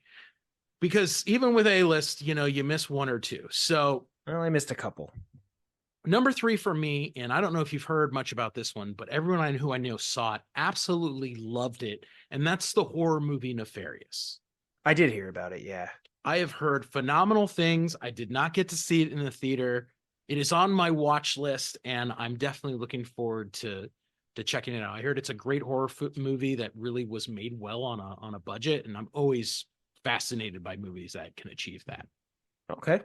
Because even with A-list, you miss one or two. So, Well, I missed a couple. number 3 for me, and I don't know if you've heard much about this one, but everyone who I know saw it, absolutely loved it. And that's the horror movie Nefarious. I did hear about it. Yeah. I have heard phenomenal things. I did not get to see it in the theater. It is on my watch list, and I'm definitely looking forward to checking it out. I heard it's a great horror movie that really was made well on a budget, and I'm always fascinated by movies that can achieve that. Okay.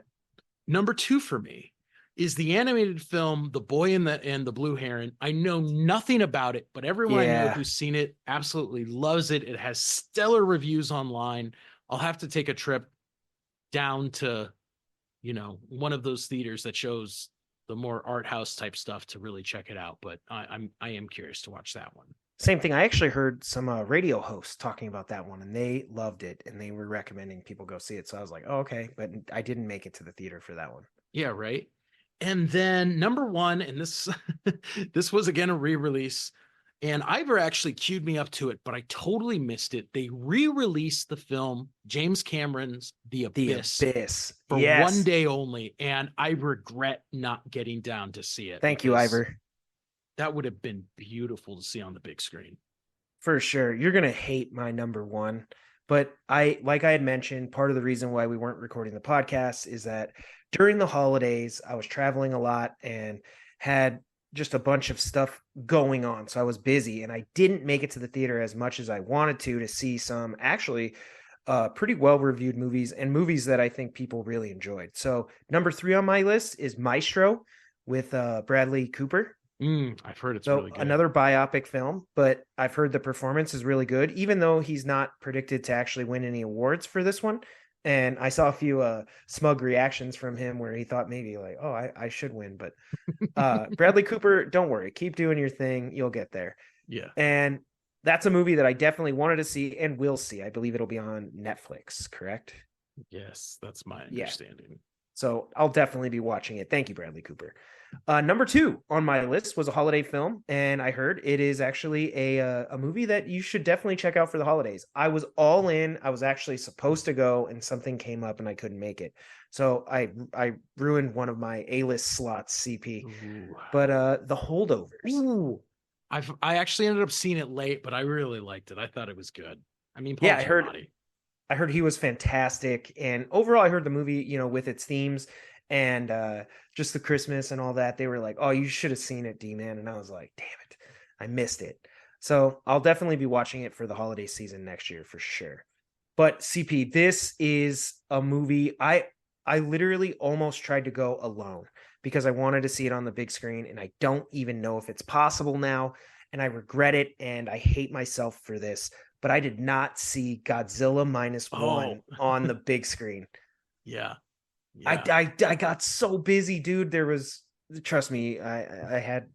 Number 2 for me is the animated film The Boy and the Blue Heron. I know nothing about it, but everyone I know who's seen it absolutely loves it. It has stellar reviews online. I'll have to take a trip down to one of those theaters that shows the more art house type stuff to really check it out. But I am curious to watch that one. Same thing. I actually heard some radio hosts talking about that one, and they loved it, and they were recommending people go see it. So I was like, oh, okay, but I didn't make it to the theater for that one. Yeah, right. And then number 1, and this this was again a re-release, and Ivor actually queued me up to it, but I totally missed it. They re-released the film James Cameron's The Abyss for one day only, and I regret not getting down to see it. Thank you, Ivor. That would have been beautiful to see on the big screen. For sure. You're going to hate my number 1, but like I had mentioned, part of the reason why we weren't recording the podcast is that during the holidays, I was traveling a lot and had just a bunch of stuff going on. So I was busy and I didn't make it to the theater as much as I wanted to see some actually pretty well-reviewed movies and movies that I think people really enjoyed. So number 3 on my list is Maestro with Bradley Cooper. I've heard it's really good. Another biopic film, but I've heard the performance is really good, even though he's not predicted to actually win any awards for this one. And I saw a few smug reactions from him where he thought maybe like, oh, I should win. But Bradley Cooper, don't worry. Keep doing your thing. You'll get there. Yeah. And that's a movie that I definitely wanted to see and will see. I believe it'll be on Netflix, correct? Yes, that's my understanding. Yeah. So I'll definitely be watching it. Thank you, Bradley Cooper. Number 2 on my list was a holiday film, and I heard it is actually a movie that you should definitely check out for the holidays. I was all in. I was actually supposed to go, and something came up, and I couldn't make it. So I ruined one of my A-list slots, CP. Ooh. But The Holdovers. Ooh. I actually ended up seeing it late, but I really liked it. I thought it was good. I mean, I heard he was fantastic, and overall, I heard the movie, with its themes and just the Christmas and all that, they were like, oh, you should have seen it, D-Man. And I was like, damn it, I missed it. So I'll definitely be watching it for the holiday season next year for sure. But CP, this is a movie I literally almost tried to go alone because I wanted to see it on the big screen, and I don't even know if it's possible now, and I regret it, and I hate myself for this, but I did not see Godzilla -1 on the big screen. Yeah. I got so busy, dude. Trust me, I had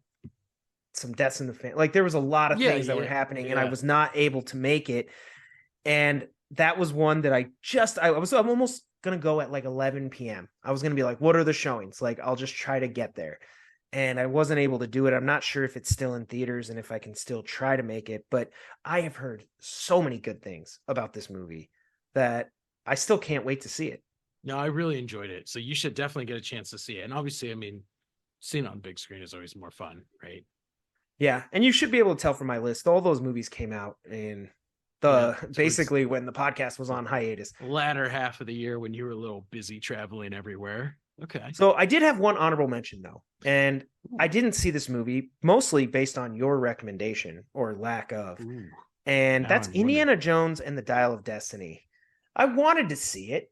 some deaths in the family. Like there was a lot of things that were happening, and I was not able to make it. And that was one that I'm almost gonna go at like 11 p.m. I was gonna be like, what are the showings? Like I'll just try to get there. And I wasn't able to do it. I'm not sure if it's still in theaters and if I can still try to make it, but I have heard so many good things about this movie that I still can't wait to see it. No, I really enjoyed it. So you should definitely get a chance to see it. And obviously, I mean, seeing it on big screen is always more fun, right? Yeah, and you should be able to tell from my list. All those movies came out in Yeah. the Towards basically when the podcast was the on hiatus. latter half of the year when you were a little busy traveling everywhere. Okay. So I did have one honorable mention though, and I didn't see this movie mostly based on your recommendation or lack of, Ooh, and now that's I'm wondering. Indiana Jones and the Dial of Destiny. I wanted to see it.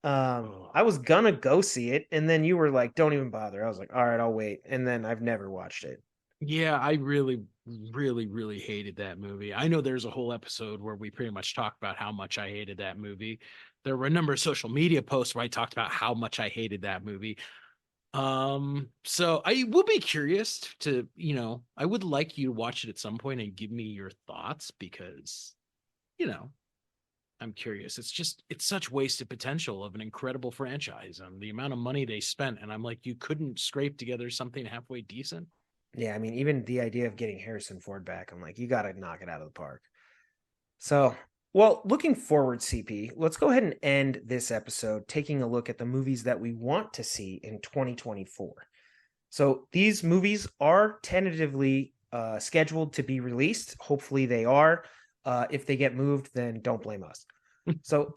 Oh, I was gonna go see it, and then you were like, "Don't even bother." I was like, "All right, I'll wait." And then I've never watched it. yeah, I really, really, really hated that movie. I know there's a whole episode where we pretty much talked about how much I hated that movie. There were a number of social media posts where I talked about how much I hated that movie. So I will be curious to, I would like you to watch it at some point and give me your thoughts because, you know, I'm curious. It's such wasted potential of an incredible franchise and the amount of money they spent. And I'm like, you couldn't scrape together something halfway decent. Yeah, I mean, even the idea of getting Harrison Ford back, I'm like, you got to knock it out of the park. So, well, looking forward, CP, let's go ahead and end this episode taking a look at the movies that we want to see in 2024. So, these movies are tentatively scheduled to be released. Hopefully, they are. If they get moved, then don't blame us. So,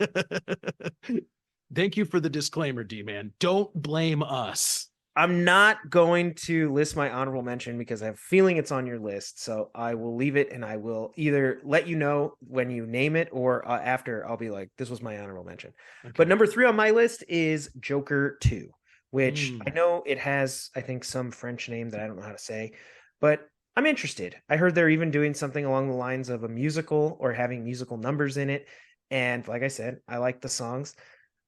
Thank you for the disclaimer, D man. Don't blame us. I'm not going to list my honorable mention because I have a feeling it's on your list. So I will leave it and I will either let you know when you name it or after I'll be like, this was my honorable mention. Okay. But number 3 on my list is Joker 2, which I Mm. know it has, I think, some French name that I don't know how to say, but I'm interested. I heard they're even doing something along the lines of a musical or having musical numbers in it. And like I said, I like the songs.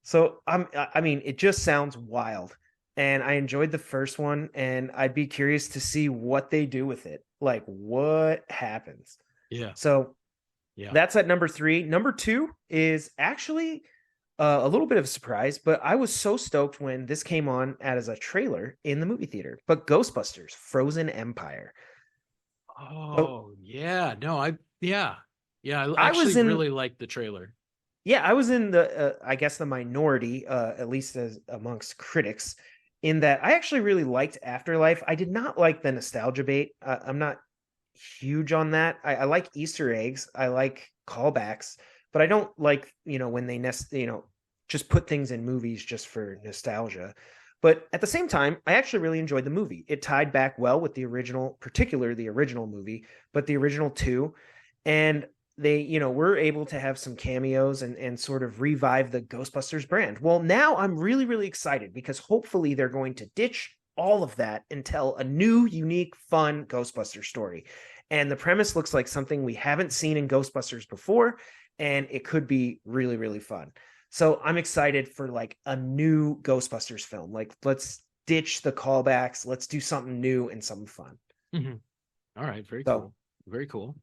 So I mean, it just sounds wild and I enjoyed the first one, and I'd be curious to see what they do with it. Like, what happens? Yeah. So Yeah. that's at number 3. Number 2 is actually a little bit of a surprise, but I was so stoked when this came on as a trailer in the movie theater. But Ghostbusters: Frozen Empire. So Oh, yeah. No, yeah. Yeah. I I actually was in, really liked the trailer. yeah, I was in the, I guess the minority, at least as amongst critics, in that I actually really liked Afterlife. I did not like the nostalgia bait. I'm not huge on that. I like Easter eggs. I like callbacks, but I don't like, when they just put things in movies just for nostalgia. But at the same time, I actually really enjoyed the movie. It tied back well with the original, particularly the original movie, but the original two. And they, were able to have some cameos and sort of revive the Ghostbusters brand. Well, now I'm really, really excited because hopefully they're going to ditch all of that and tell a new, unique, fun Ghostbuster story. And the premise looks like something we haven't seen in Ghostbusters before, and it could be really, really fun. So I'm excited for like a new Ghostbusters film. Like, let's ditch the callbacks. Let's do something new and something fun. Mhm. All right. Very So, cool. Very cool.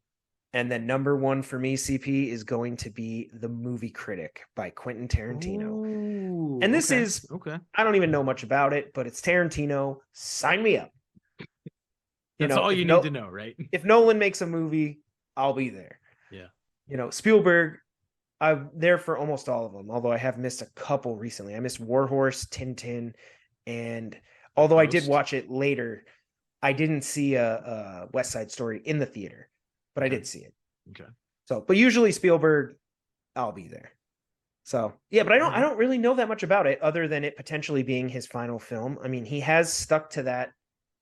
and then number 1 for me, CP, is going to be The Movie Critic by Quentin Tarantino. Ooh, And this okay. is, Okay. I don't even know much about it, but it's Tarantino. Sign me up. That's all you need to know, right? If Nolan makes a movie, I'll be there. Yeah. Spielberg, I'm there for almost all of them, although I have missed a couple recently. I missed Warhorse, Tintin, and although I did Ghost. watch it later, I didn't see a West Side Story in the theater, but I Okay. did see it. Okay. So, but usually Spielberg, I'll be there. So yeah, but I All right. don't really know that much about it other than it potentially being his final film. I mean, he has stuck to that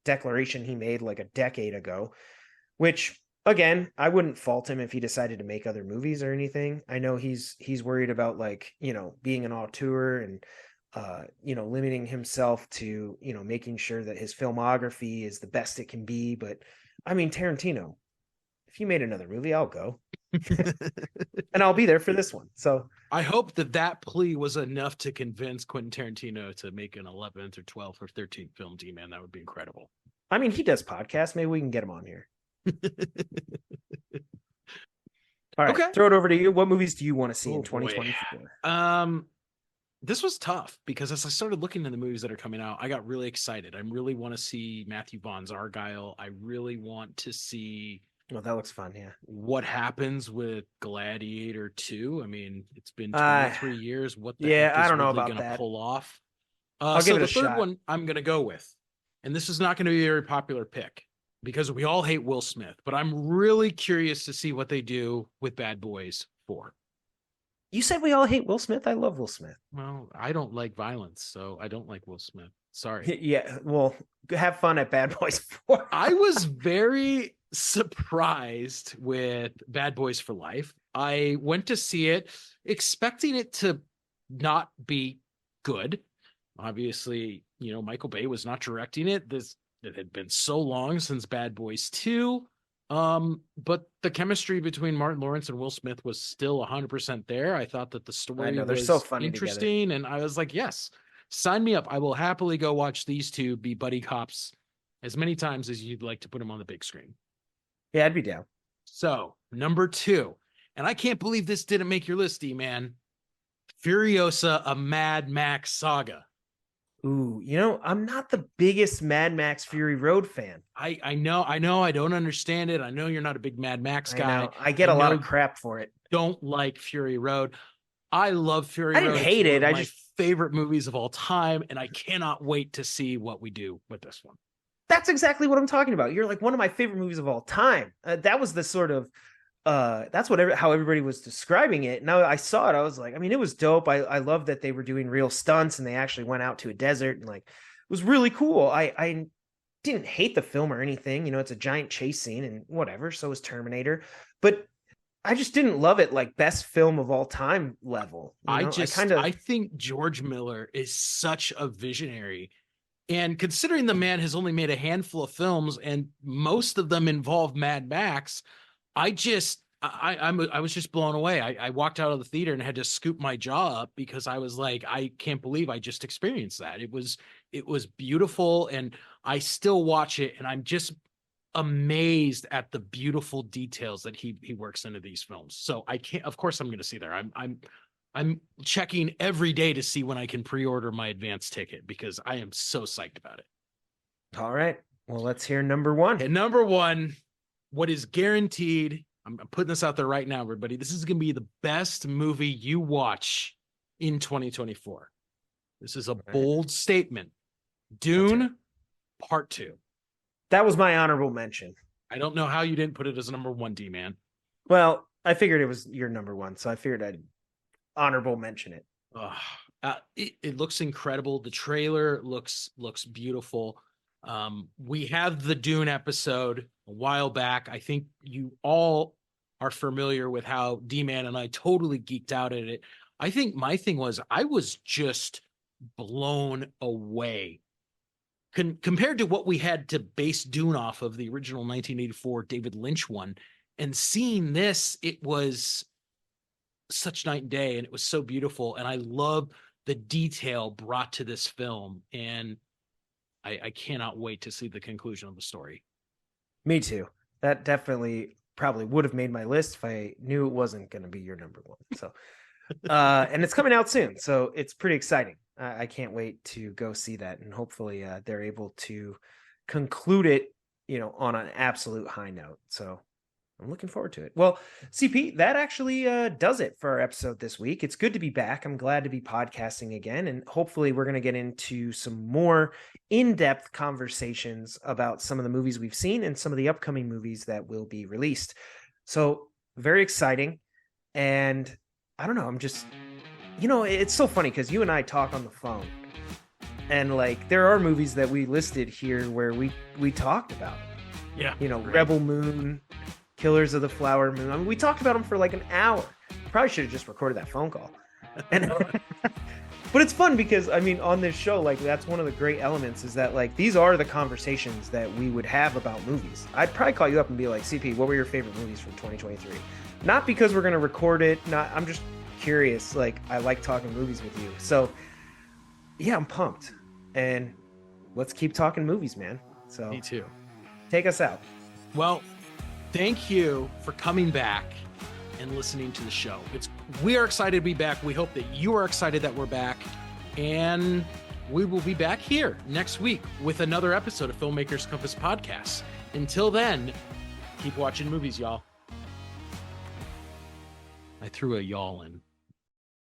declaration he made like a decade ago, which again, I wouldn't fault him if he decided to make other movies or anything. I know he's worried about like, being an auteur and limiting himself to, making sure that his filmography is the best it can be, but I mean, Tarantino, if you made another movie, I'll go. And I'll be there for this one. So I hope that plea was enough to convince Quentin Tarantino to make an 11th or 12th or 13th film, D-Man. That would be incredible. I mean, he does podcasts. Maybe we can get him on here. All right, Okay. throw it over to you. What movies do you want to see Oh, in boy. 2024? This was tough because as I started looking at the movies that are coming out, I got really excited. I really want to see Matthew Vaughn's Argyle. I really want to see Well, that looks fun. Yeah. What happens with Gladiator 2? I mean, it's been Uh, 23 years. What the yeah, heck I is don't know Ridley about going to that. pull off? I'll So give it the a third shot. one I'm going to go with, and this is not going to be a very popular pick because we all hate Will Smith, but I'm really curious to see what they do with Bad Boys 4. You said we all hate Will Smith. I love Will Smith. Well, I don't like violence, so I don't like Will Smith. Sorry. Yeah. Well, have fun at Bad Boys 4. I was very surprised with Bad Boys for Life. I went to see it expecting it to not be good. Obviously, Michael Bay was not directing it. It had been so long since Bad Boys 2. But the chemistry between Martin Lawrence and Will Smith was still 100% there. I thought that the story they're was so funny interesting, and I was like, yes, sign me up. I will happily go watch these two be buddy cops as many times as you'd like to put them on the big screen. Yeah, I'd be down. So, number 2, and I can't believe this didn't make your list, man. Furiosa, a Mad Max saga. Ooh, I'm not the biggest Mad Max Fury Road fan. I know. I don't understand it. I know you're not a big Mad Max guy. I get a lot of crap for it. Don't like Fury Road. I love Fury I Road. didn't hate it. My favorite movies of all time, and I cannot wait to see what we do with this one. That's exactly what I'm talking about. You're like one of my favorite movies of all time. That was the sort of that's how everybody was describing it. Now I saw it, I was like, I mean, it was dope. I love that they were doing real stunts and they actually went out to a desert, and like it was really cool. I didn't hate the film or anything. It's a giant chase scene and whatever. So is Terminator, but I just didn't love it like best film of all time level. I think George Miller is such a visionary. And considering the man has only made a handful of films and most of them involve Mad Max, I was just blown away. I walked out of the theater and had to scoop my jaw up because I was like, I can't believe I just experienced that. It was beautiful, and I still watch it, and I'm just amazed at the beautiful details that he works into these films. So of course I'm going to see there. I'm checking every day to see when I can pre-order my advance ticket because I am so psyched about it. All right. Well, let's hear number 1. And number 1, what is guaranteed, I'm putting this out there right now, everybody. This is going to be the best movie you watch in 2024. This is a bold statement. Dune Part 2. That was my honorable mention. I don't know how you didn't put it as number 1, D-Man. Well, I figured it was your number 1, so I figured I'd honorable mention it. It looks incredible. The trailer looks beautiful. We have the Dune episode a while back. I think you all are familiar with how D-Man and I totally geeked out at it. I think my thing was I was just blown away compared to what we had to base Dune off of, the original 1984 David Lynch one, and seeing this, it was such night and day, and it was so beautiful. And I love the detail brought to this film, and I cannot wait to see the conclusion of the story. Me too. That definitely probably would have made my list if I knew it wasn't going to be your number 1. So, and it's coming out soon, so it's pretty exciting. I can't wait to go see that, and hopefully they're able to conclude it, on an absolute high note. So I'm looking forward to it. Well, CP, that actually does it for our episode this week. It's good to be back. I'm glad to be podcasting again, and hopefully we're going to get into some more in-depth conversations about some of the movies we've seen and some of the upcoming movies that will be released. So very exciting. And I don't know, I'm just, it's so funny because you and I talk on the phone, and like there are movies that we listed here where we talked about. Yeah. Right. Rebel Moon, Killers of the Flower Moon. I mean, we talked about them for like an hour. Probably should have just recorded that phone call. And but it's fun because on this show, like that's one of the great elements is that like these are the conversations that we would have about movies. I'd probably call you up and be like, CP, what were your favorite movies from 2023? Not because we're going to record it. I'm just curious. Like I like talking movies with you. So yeah, I'm pumped. And let's keep talking movies, man. So me too. Take us out. Well, thank you for coming back and listening to the show. We are excited to be back. We hope that you are excited that we're back, and we will be back here next week with another episode of Filmmakers Compass Podcast. Until then, Keep watching movies, y'all. I threw a y'all in.